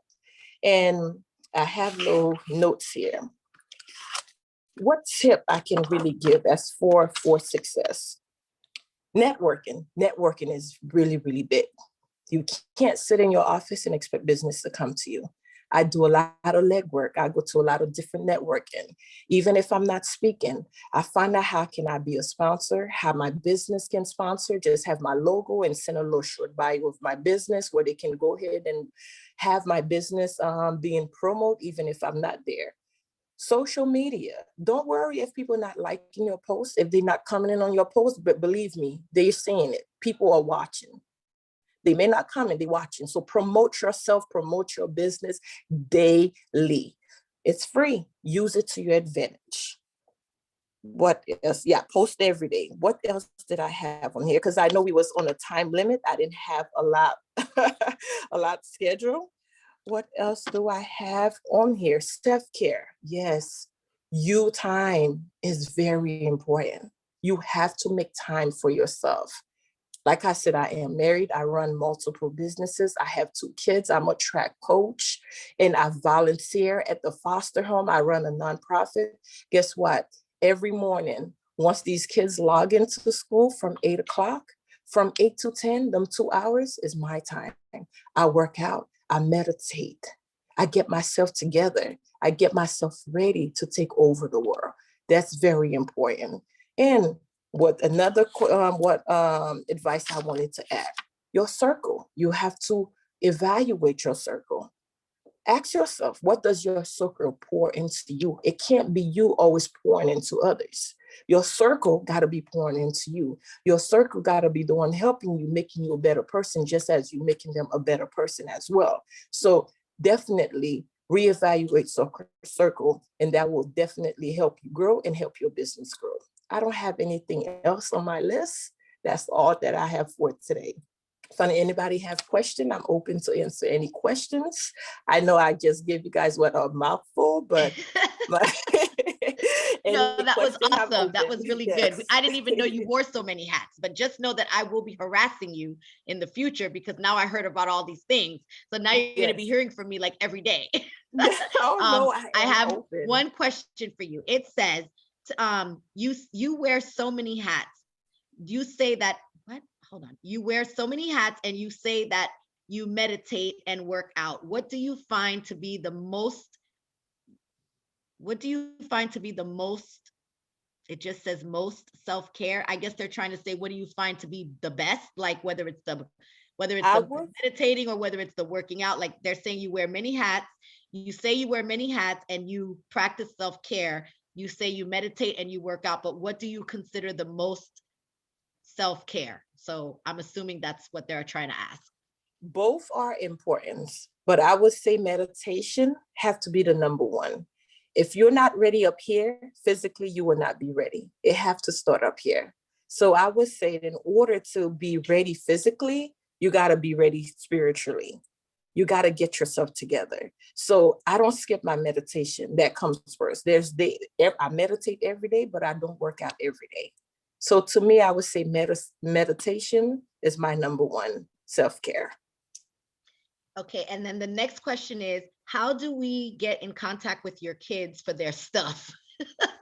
And I have little notes here. What tip I can really give as for success? Networking. Networking is really, really big. You can't sit in your office and expect business to come to you. I do a lot of legwork. I go to a lot of different networking. Even if I'm not speaking, I find out how can I be a sponsor, how my business can sponsor, just have my logo and send a little short bio of my business where they can go ahead and have my business being promoted, even if I'm not there. Social media. Don't worry if people are not liking your posts, if they're not coming in on your post, but believe me, they're seeing it. People are watching. They may not comment, they're watching. So promote yourself, promote your business daily. It's free. Use it to your advantage. What else? Yeah, post every day. What else did I have on here? Because I know we was on a time limit. I didn't have a lot, a lot scheduled. What else do I have on here? Self-care. Yes, you time is very important. You have to make time for yourself. Like I said, I am married. I run multiple businesses. I have 2 kids. I'm a track coach and I volunteer at the foster home. I run a nonprofit. Guess what? Every morning, once these kids log into school from 8 o'clock, from 8 to 10, them 2 hours is my time. I work out. I meditate. I get myself together. I get myself ready to take over the world. That's very important. And what another advice I wanted to add, your circle. You have to evaluate your circle. Ask yourself, what does your circle pour into you? It can't be you always pouring into others. Your circle got to be pouring into you. Your circle got to be the one helping you, making you a better person, just as you making them a better person as well. So definitely reevaluate circle, and that will definitely help you grow and help your business grow. I don't have anything else on my list. That's all that I have for today. If anybody have question, I'm open to answer any questions. I know I just gave you guys a mouthful, but No, that was awesome. That was really good. Yes. I didn't even know you wore so many hats, but just know that I will be harassing you in the future because now I heard about all these things. So now you're going to be hearing from me like every day. Oh, no, I have open. one question for you. It says, you wear so many hats. You say that, what? Hold on. You wear so many hats and you say that you meditate and work out. What do you find to be the most, it just says most self-care. I guess they're trying to say, what do you find to be the best? Like whether it's the meditating or whether it's the working out, like they're saying you wear many hats. You say you wear many hats and you practice self-care. You say you meditate and you work out, but what do you consider the most self-care? So I'm assuming that's what they're trying to ask. Both are important, but I would say meditation have to be the number one. If you're not ready up here, physically, you will not be ready. It have to start up here. So I would say that in order to be ready physically, you got to be ready spiritually. You got to get yourself together. So I don't skip my meditation. That comes first. I meditate every day, but I don't work out every day. So to me, I would say meditation is my number one self-care. Okay, and then the next question is, how do we get in contact with your kids for their stuff?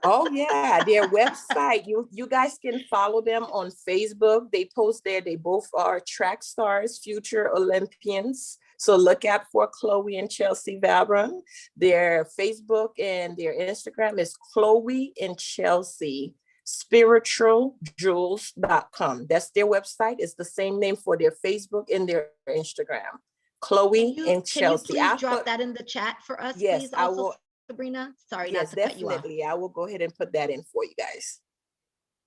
Oh yeah, their website. You guys can follow them on Facebook. They post there. They both are track stars, future Olympians. So look out for Chloe and Chelsea Vabron. Their Facebook and their Instagram is Chloe and Chelsea spiritualjewels.com. That's their website. It's the same name for their Facebook and their Instagram. Chloe and Chelsea. Can you please drop that in the chat for us, yes, please? I Also, will. Sabrina. Sorry, yes, not to cut you off. definitely. I will go ahead and put that in for you guys.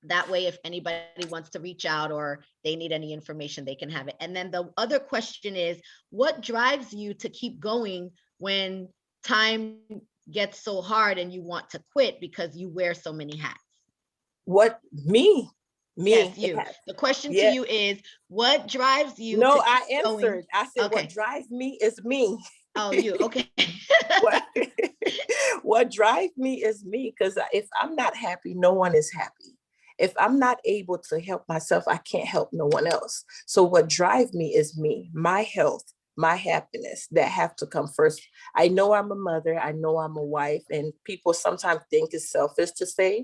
That way, if anybody wants to reach out or they need any information, they can have it. And then the other question is, what drives you to keep going when time gets so hard and you want to quit because you wear so many hats? What, me? Yes, you. The question to you is, what drives you? No, to keep I answered. going? I said, Okay. What drives me is me. Oh, you, okay. What drives me is me, because if I'm not happy, no one is happy. If I'm not able to help myself, I can't help no one else. So what drives me is me, my health, my happiness, that have to come first. I know I'm a mother, I know I'm a wife, and people sometimes think it's selfish to say,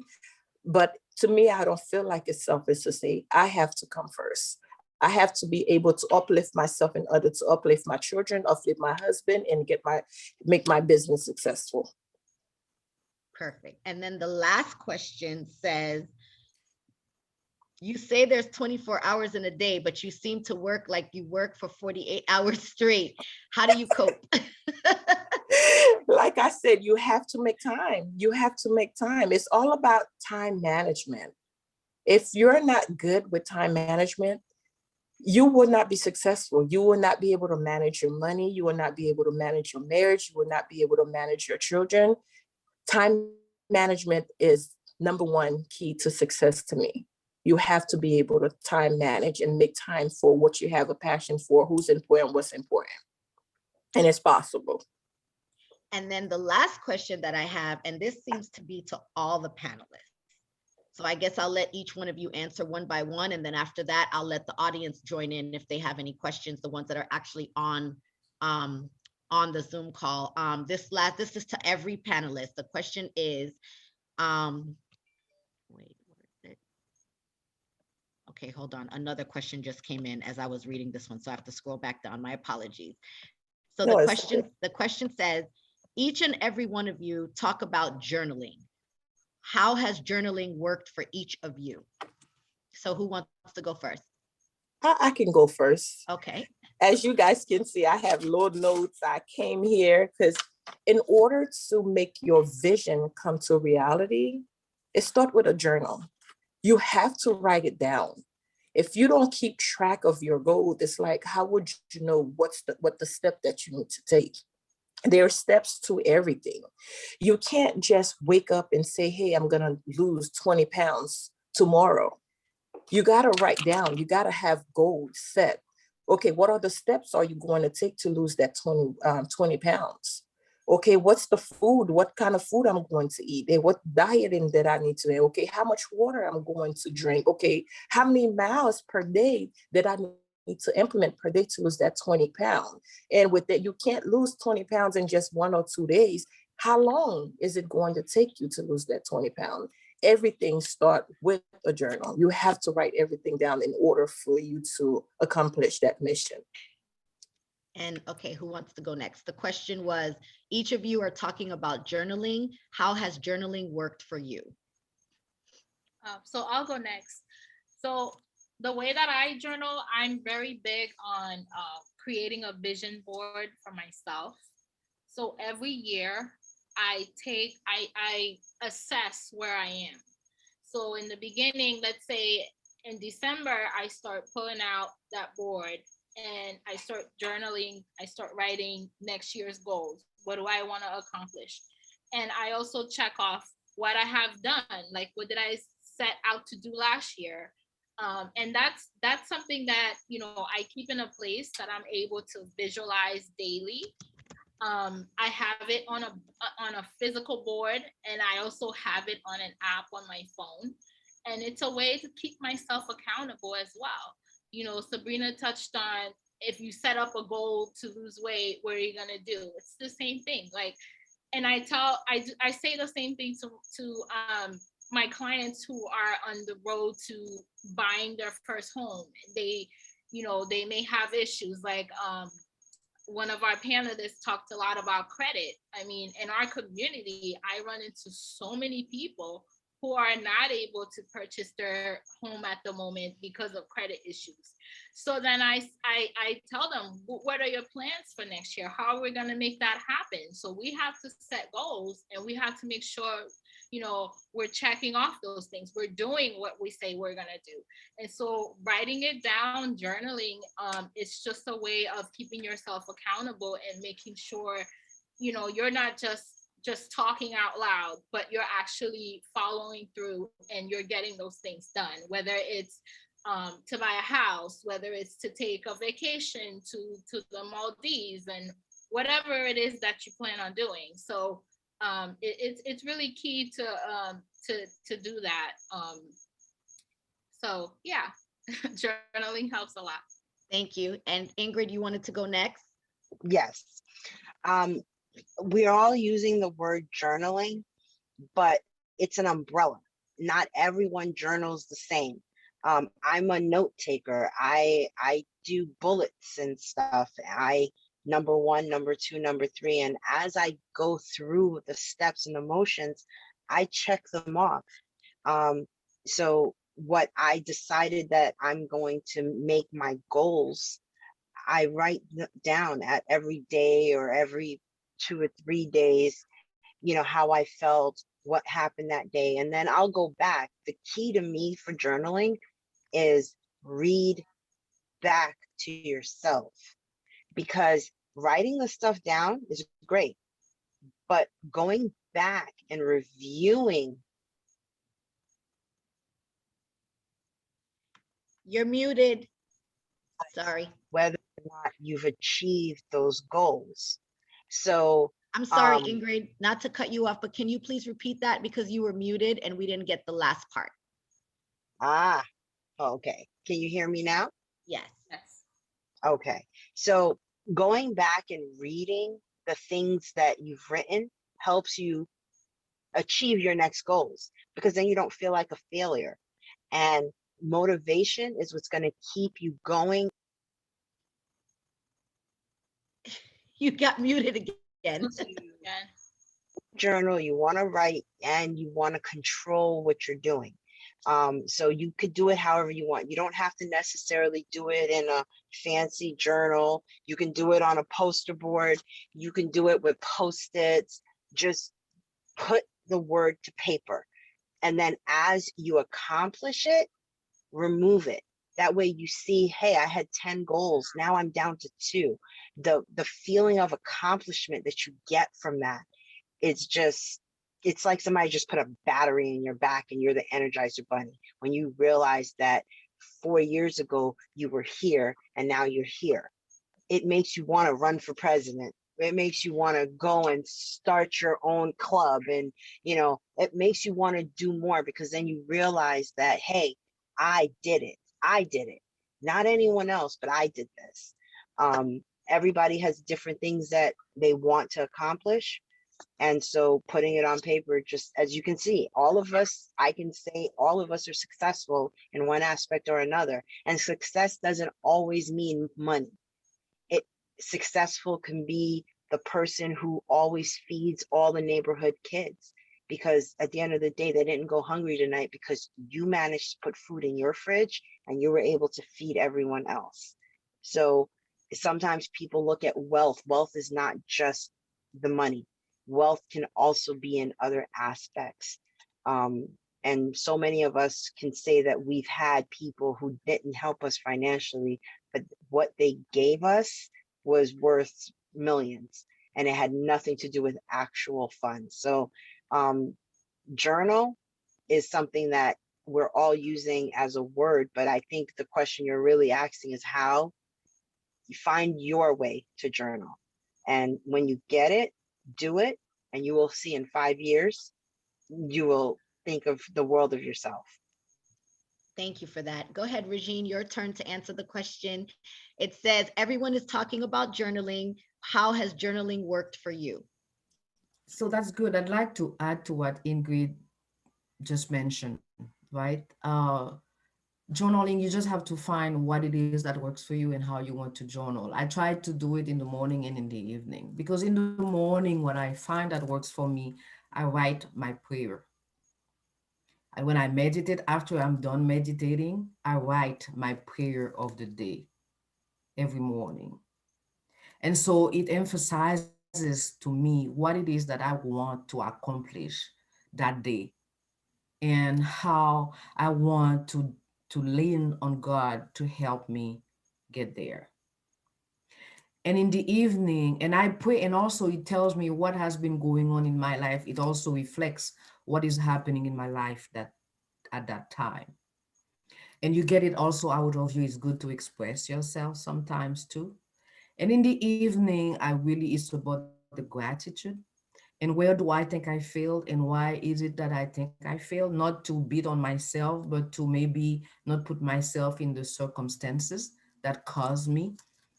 but to me, I don't feel like it's selfish to say, I have to come first. I have to be able to uplift myself in order to uplift my children, uplift my husband, and make my business successful. Perfect. And then the last question says, you say there's 24 hours in a day, but you seem to work like you work for 48 hours straight. How do you cope? Like I said, you have to make time. You have to make time. It's all about time management. If you're not good with time management, you will not be successful. You will not be able to manage your money. You will not be able to manage your marriage. You will not be able to manage your children. Time management is number one key to success to me. You have to be able to time manage and make time for what you have a passion for, who's important, what's important. And it's possible. And then the last question that I have, and this seems to be to all the panelists. So I guess I'll let each one of you answer one by one. And then after that, I'll let the audience join in if they have any questions, the ones that are actually on the Zoom call. This is to every panelist. The question is, wait, where is it? Okay, hold on. Another question just came in as I was reading this one, so I have to scroll back down. My apologies. So No, it's okay. the question says, each and every one of you talk about journaling. How has journaling worked for each of you? So who wants to go first? I can go first. Okay. As you guys can see, I have little notes. I came here because in order to make your vision come to reality, it starts with a journal. You have to write it down. If you don't keep track of your goal, it's like, how would you know what the step that you need to take? There are steps to everything. You can't just wake up and say, hey, I'm going to lose 20 pounds tomorrow. You got to write down, you got to have goals set. Okay, what are the steps are you going to take to lose that 20 pounds? Okay, what's the food? What kind of food I'm going to eat? And what dieting that I need to do? Okay, how much water I'm going to drink? Okay, how many miles per day that I need to implement per day to lose that 20 pounds? And with that, you can't lose 20 pounds in just 1 or 2 days. How long is it going to take you to lose that 20 pounds? Everything start with a journal. You have to write everything down in order for you to accomplish that mission. And okay, who wants to go next? The question was, each of you are talking about journaling. How has journaling worked for you? So I'll go next. So the way that I journal, I'm very big on creating a vision board for myself. So every year I assess where I am. So in the beginning, let's say in December, I start pulling out that board and I start journaling. I start writing next year's goals. What do I want to accomplish? And I also check off what I have done. Like, what did I set out to do last year? And that's something that, you know, I keep in a place that I'm able to visualize daily. I have it on a physical board, and I also have it on an app on my phone. And it's a way to keep myself accountable as well. You know, Sabrina touched on, if you set up a goal to lose weight, what are you gonna do? It's the same thing. Like, and I say the same thing to my clients who are on the road to buying their first home. They, you know, they may have issues like one of our panelists talked a lot about credit. I mean, in our community, I run into so many people who are not able to purchase their home at the moment because of credit issues. So then I tell them, what are your plans for next year? How are we going to make that happen? So we have to set goals, and we have to make sure, you know, we're checking off those things. We're doing what we say we're going to do. And so writing it down, journaling, it's just a way of keeping yourself accountable and making sure, you know, you're not just talking out loud, but you're actually following through and you're getting those things done, whether it's to buy a house, whether it's to take a vacation to the Maldives, and whatever it is that you plan on doing. So it's really key to do that. So yeah, journaling helps a lot. Thank you. And Ingrid, you wanted to go next? Yes. We're all using the word journaling, but it's an umbrella. Not everyone journals the same. I'm a note taker. I do bullets and stuff. Number one, number two, number three. And as I go through the steps and emotions, I check them off. So what I decided that I'm going to make my goals, I write down at every day or every 2 or 3 days, you know, how I felt, what happened that day. And then I'll go back. The key to me for journaling is read back to yourself, because writing the stuff down is great, but going back and reviewing. You're muted. Sorry. Whether or not you've achieved those goals. So I'm sorry, Ingrid, not to cut you off, but can you please repeat that, because you were muted and we didn't get the last part. Okay. Can you hear me now? Yes. Yes. Okay. So going back and reading the things that you've written helps you achieve your next goals, because then you don't feel like a failure. And motivation is what's going to keep you going. You got muted again. Yeah. Journal, you want to write, and you want to control what you're doing. So you could do it however you want. You don't have to necessarily do it in a fancy journal. You can do it on a poster board. You can do it with post-its. Just put the word to paper. And then as you accomplish it, remove it. That way you see, hey, I had 10 goals. Now I'm down to 2. The feeling of accomplishment that you get from that, it's just, it's like somebody just put a battery in your back and you're the Energizer Bunny. When you realize that 4 years ago you were here and now you're here, it makes you want to run for president. It makes you want to go and start your own club. And, it makes you want to do more, because then you realize that, hey, I did it. I did it. Not anyone else, but I did this. Everybody has different things that they want to accomplish. And so putting it on paper, just as you can see, all of us, I can say all of us are successful in one aspect or another. And success doesn't always mean money. It Successful can be the person who always feeds all the neighborhood kids, because at the end of the day, they didn't go hungry tonight because you managed to put food in your fridge and you were able to feed everyone else. So sometimes people look at wealth. Wealth is not just the money. Wealth can also be in other aspects. Um, and so many of us can say that we've had people who didn't help us financially, but what they gave us was worth millions, and it had nothing to do with actual funds. So um, journal is something that we're all using as a word, but I think the question you're really asking is how you find your way to journal. And when you get it, do it, and you will see in 5 years, you will think of the world of yourself. Thank you for that. Go ahead, Regine, your turn to answer the question. It says, everyone is talking about journaling. How has journaling worked for you? So that's good. I'd like to add to what Ingrid just mentioned, right? Journaling, you just have to find what it is that works for you and how you want to journal. I try to do it in the morning and in the evening, because in the morning, what I find that works for me, I write my prayer. And when I meditate, after I'm done meditating, I write my prayer of the day every morning. And so it emphasizes to me what it is that I want to accomplish that day, and how I want to lean on God to help me get there. And in the evening, and I pray, and also it tells me what has been going on in my life. It also reflects what is happening in my life that at that time. And you get it also out of you. It's good to express yourself sometimes too. And in the evening, I really, it's about the gratitude. And where do I think I failed, and why is it that I think I failed? Not to beat on myself, but to maybe not put myself in the circumstances that caused me.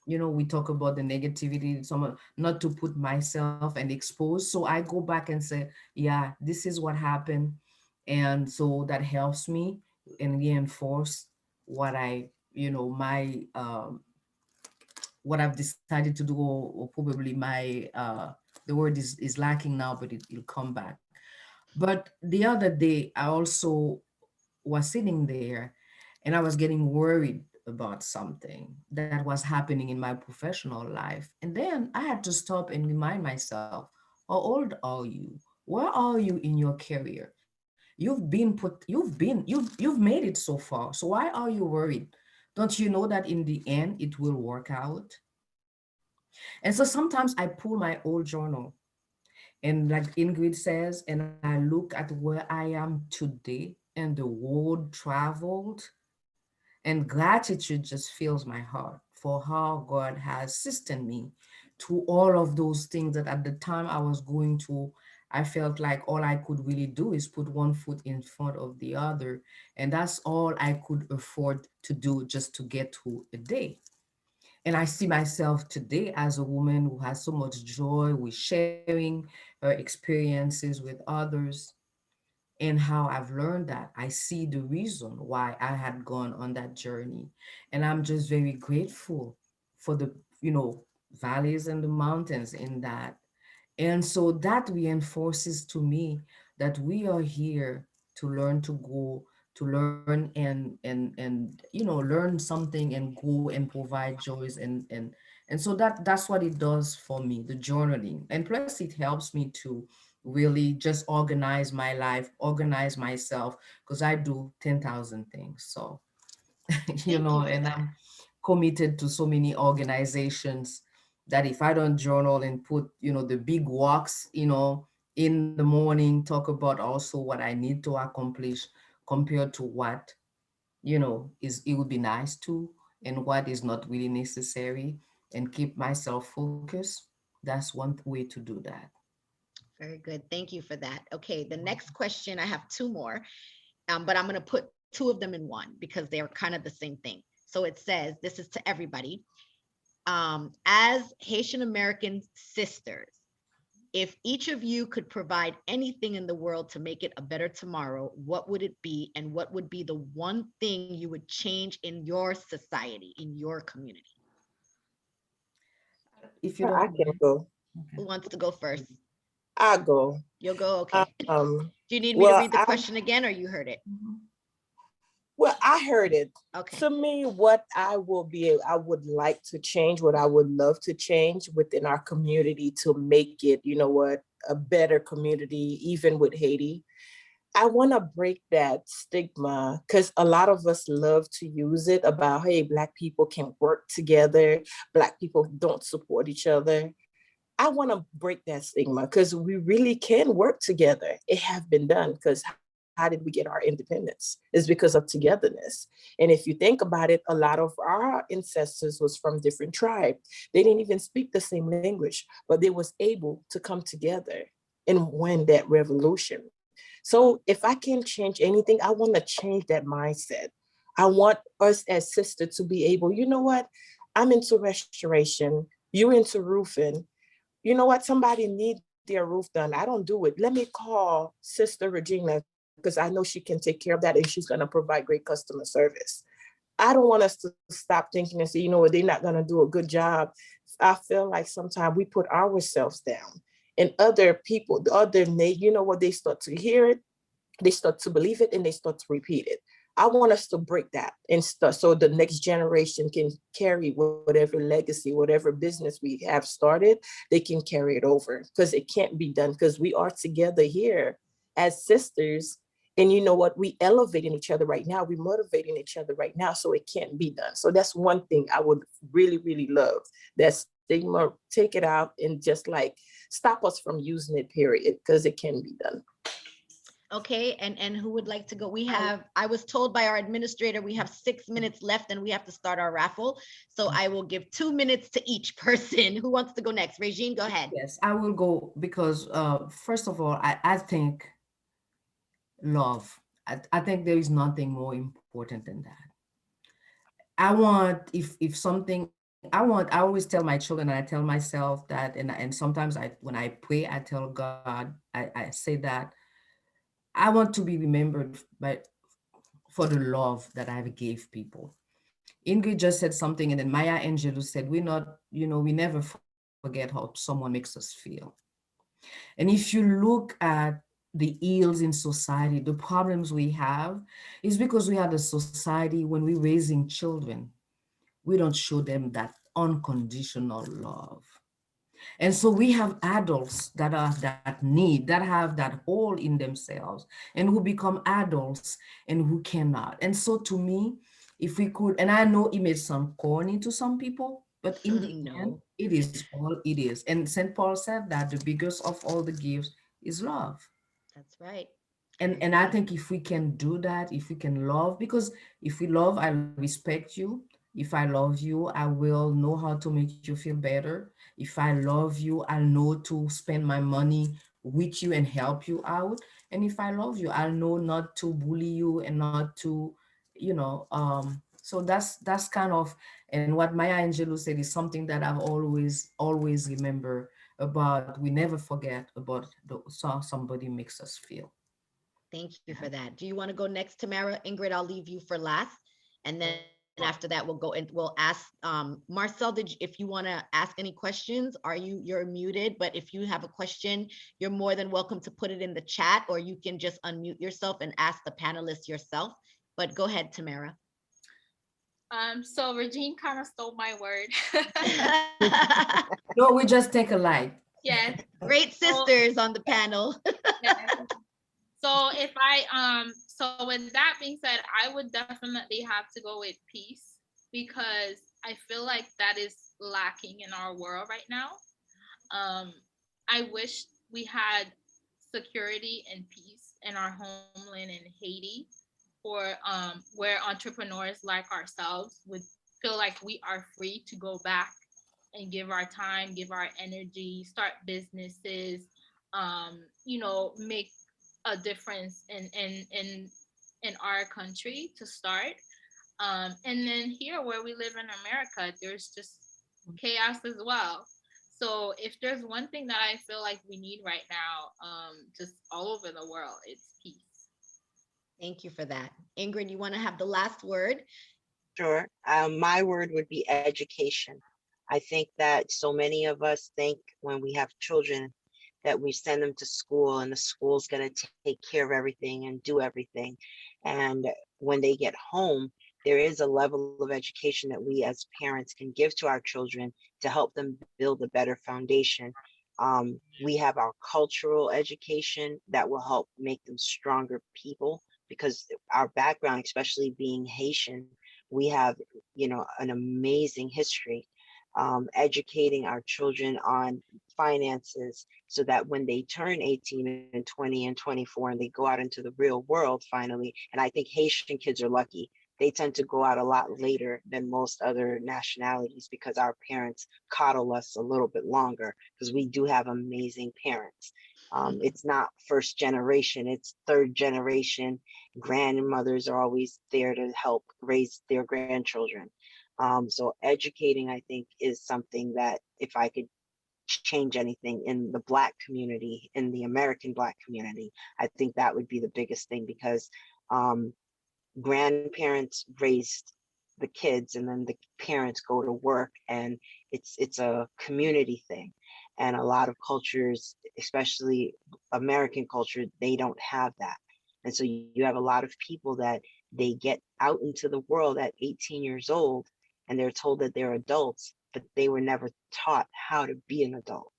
We talk about the negativity, some, not to put myself and expose. So I go back and say, yeah, this is what happened. And so that helps me and reinforce what my what I've decided to do, or probably my the word is lacking now, but it'll come back. But the other day, I also was sitting there and I was getting worried about something that was happening in my professional life. And then I had to stop and remind myself, how old are you? Where are you in your career? You've made it so far. So why are you worried? Don't you know that in the end it will work out? And so sometimes I pull my old journal, and like Ingrid says, and I look at where I am today and the road traveled, and gratitude just fills my heart for how God has sustained me to all of those things that at the time I was going to, I felt like all I could really do is put one foot in front of the other. And that's all I could afford to do just to get through a day. And I see myself today as a woman who has so much joy with sharing her experiences with others, and how I've learned that. I see the reason why I had gone on that journey. And I'm just very grateful for the, valleys and the mountains in that. And so that reinforces to me that we are here to learn, to go, to learn and learn something and go and provide joys and so that's what it does for me, the journaling. And plus it helps me to really just organize my life, organize myself, because I do 10,000 things. So Thank you for and that. I'm committed to so many organizations that if I don't journal and put, the big walks, in the morning, talk about also what I need to accomplish compared to what, is it would be nice to and what is not really necessary, and keep myself focused. That's one way to do that. Very good. Thank you for that. Okay, the next question, I have two more, but I'm going to put two of them in one because they are kind of the same thing. So it says, this is to everybody. As Haitian American sisters, if each of you could provide anything in the world to make it a better tomorrow, what would it be? And what would be the one thing you would change in your society, in your community? If you I don't can mind. go. Who wants to go first? I go. You'll go? Okay. Um, Do you need me to well, read the question again or you heard it? I heard it. Okay. To me, what I would like to change, what I would love to change within our community to make it, a better community, even with Haiti. I want to break that stigma because a lot of us love to use it about, hey, Black people can work together, Black people don't support each other. I want to break that stigma because we really can work together. It have been done because how did we get our independence? It's because of togetherness. And if you think about it, a lot of our ancestors was from different tribes. They didn't even speak the same language, but they was able to come together and win that revolution. So if I can change anything, I want to change that mindset. I want us as sisters to be able, you know what? I'm into restoration. You're into roofing. You know what? Somebody need their roof done. I don't do it. Let me call Sister Regina because I know she can take care of that and she's going to provide great customer service. I don't want us to stop thinking and say, they're not going to do a good job. I feel like sometimes we put ourselves down and other people, the other, what they start to hear it, they start to believe it and they start to repeat it. I want us to break that and stuff so the next generation can carry whatever legacy, whatever business we have started, they can carry it over because it can't be done because we are together here as sisters. And you know what? We elevating each other right now. We motivating each other right now. So it can't be done. So that's one thing I would really, really love. That stigma, take it out and just like stop us from using it, period, because it can be done. Okay, and who would like to go? I was told by our administrator, we have 6 minutes left and we have to start our raffle. So I will give 2 minutes to each person. Who wants to go next? Regine, go ahead. Yes, I will go because first of all, I think love. I think there is nothing more important than that. I want if something I always tell my children and I tell myself that and sometimes when I pray I tell God I say that I want to be remembered by for the love that I gave people. Ingrid just said something and then Maya Angelou said we never forget how someone makes us feel. And if you look at the ills in society, the problems we have is because we have a society when we're raising children we don't show them that unconditional love. And so we have adults that are that need, that have that hole in themselves, and who become adults and who cannot. And so to me, if we could, and I know it may sound corny to some people, but in the end, No, it is all it is. And St. Paul said that the biggest of all the gifts is love. that's right. I And I agree. think if we can do that, if we can love, because if we love, I respect you. If I love you, I will know how to make you feel better. If I love you, I'll know to spend my money with you and help you out. And if I love you, I'll know not to bully you and not to, so that's kind of, and what Maya Angelou said is something that I've always remember about. We never forget about how somebody makes us feel. Thank you for that. Do you want to go next, Tamara? Ingrid, I'll leave you for last. And then after that, we'll go and we'll ask Marcel, if you want to ask any questions, you're muted, but if you have a question, you're more than welcome to put it in the chat, or you can just unmute yourself and ask the panelists yourself. But go ahead, Tamara. So Regine kind of stole my word. No, we just take a light. Yes. Great sisters on the panel. Yes. So so with that being said, I would definitely have to go with peace, because I feel like that is lacking in our world right now. I wish we had security and peace in our homeland in Haiti, or where entrepreneurs like ourselves would feel like we are free to go back and give our time, give our energy, start businesses, make a difference in our country to start. And then here where we live in America, there's just chaos as well. So if there's one thing that I feel like we need right now, just all over the world, it's peace. Thank you for that. Ingrid, you want to have the last word? Sure. My word would be education. I think that so many of us think when we have children that we send them to school and the school's going to take care of everything and do everything. And when they get home, there is a level of education that we as parents can give to our children to help them build a better foundation. We have our cultural education that will help make them stronger people, because our background, especially being Haitian, we have, an amazing history. Educating our children on finances so that when they turn 18 and 20 and 24 and they go out into the real world finally, and I think Haitian kids are lucky, they tend to go out a lot later than most other nationalities because our parents coddle us a little bit longer, because we do have amazing parents. It's not first generation, it's third generation. Grandmothers are always there to help raise their grandchildren. So educating, I think, is something that if I could change anything in the Black community, in the American Black community, I think that would be the biggest thing, because grandparents raised the kids and then the parents go to work, and it's a community thing. And a lot of cultures, especially American culture, they don't have that. And so you have a lot of people that they get out into the world at 18 years old and they're told that they're adults, but they were never taught how to be an adult.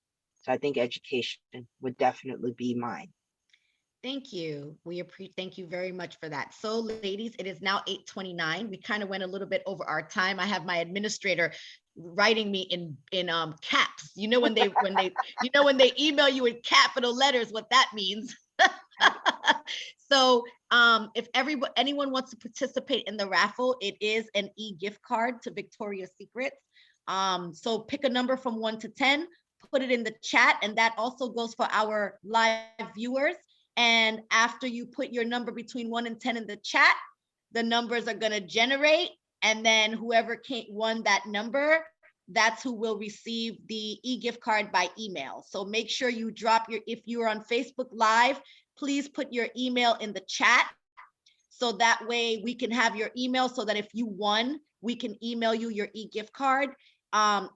So I think education would definitely be mine. Thank you. Thank you very much for that. So ladies, it is now 8:29. We kind of went a little bit over our time. I have my administrator writing me in caps. When they email you in capital letters, what that means. So if anyone wants to participate in the raffle, it is an e-gift card to Victoria's Secrets. So pick a number from 1 to 10, put it in the chat, and that also goes for our live viewers. And after you put your number between 1 and 10 in the chat, the numbers are going to generate. And then whoever won that number, that's who will receive the e-gift card by email. So make sure you if you're on Facebook Live, please put your email in the chat. So that way we can have your email, so that if you won, we can email you your e-gift card.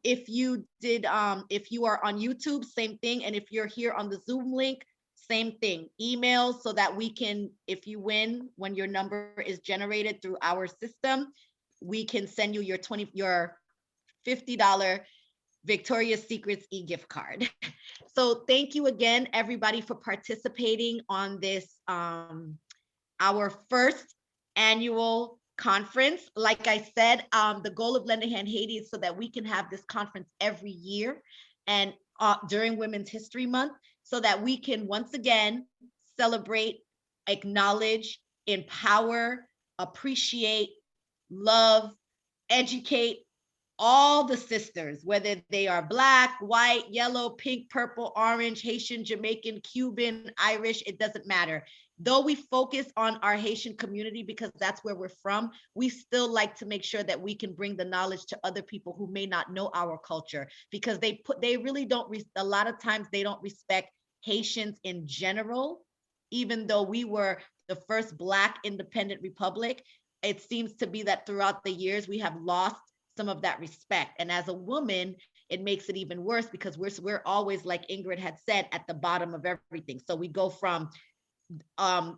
If you are on YouTube, same thing. And if you're here on the Zoom link, same thing, email, so that we can, if you win, when your number is generated through our system, we can send you your $50 Victoria's Secrets e-gift card. So thank you again, everybody, for participating on this, our first annual conference. Like I said, the goal of Lend a Hand Haiti is so that we can have this conference every year and during Women's History Month, so that we can once again celebrate, acknowledge, empower, appreciate, love, educate all the sisters, whether they are Black, white, yellow, pink, purple, orange, Haitian, Jamaican, Cuban, Irish, it doesn't matter. Though we focus on our Haitian community because that's where we're from, we still like to make sure that we can bring the knowledge to other people who may not know our culture, because they really don't, a lot of times they don't respect Haitians in general. Even though we were the first Black independent republic, it seems to be that throughout the years, we have lost some of that respect. And as a woman, it makes it even worse because we're always, like Ingrid had said, at the bottom of everything. So we go from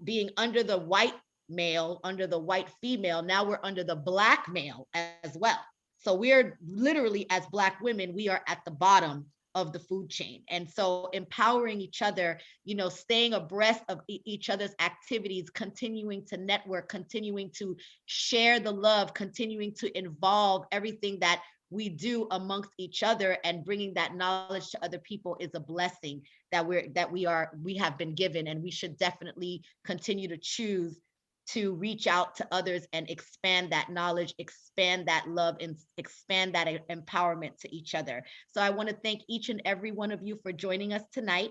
being under the white male, under the white female, now we're under the Black male as well. So we're literally, as Black women, we are at the bottom of the food chain. And so empowering each other, you know, staying abreast of each other's activities, continuing to network, continuing to share the love, continuing to involve everything that we do amongst each other, and bringing that knowledge to other people is a blessing that we have been given. And we should definitely continue to choose to reach out to others and expand that knowledge, expand that love, and expand that empowerment to each other. So I want to thank each and every one of you for joining us tonight.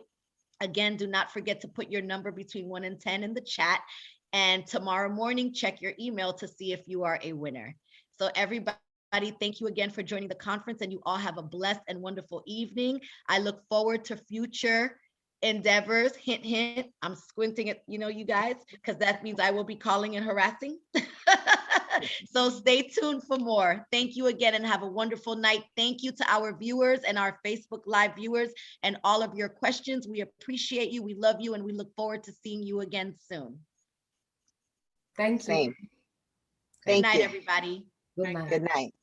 Again, do not forget to put your number between 1 and 10 in the chat. And tomorrow morning, check your email to see if you are a winner. So everybody, thank you again for joining the conference, and you all have a blessed and wonderful evening. I look forward to future endeavors. Hint, hint. I'm squinting at, you guys, because that means I will be calling and harassing. So stay tuned for more. Thank you again, and have a wonderful night. Thank you to our viewers and our Facebook Live viewers and all of your questions. We appreciate you. We love you, and we look forward to seeing you again soon. Thank you. Same. Good Thank night, you. everybody. Good night. Good night.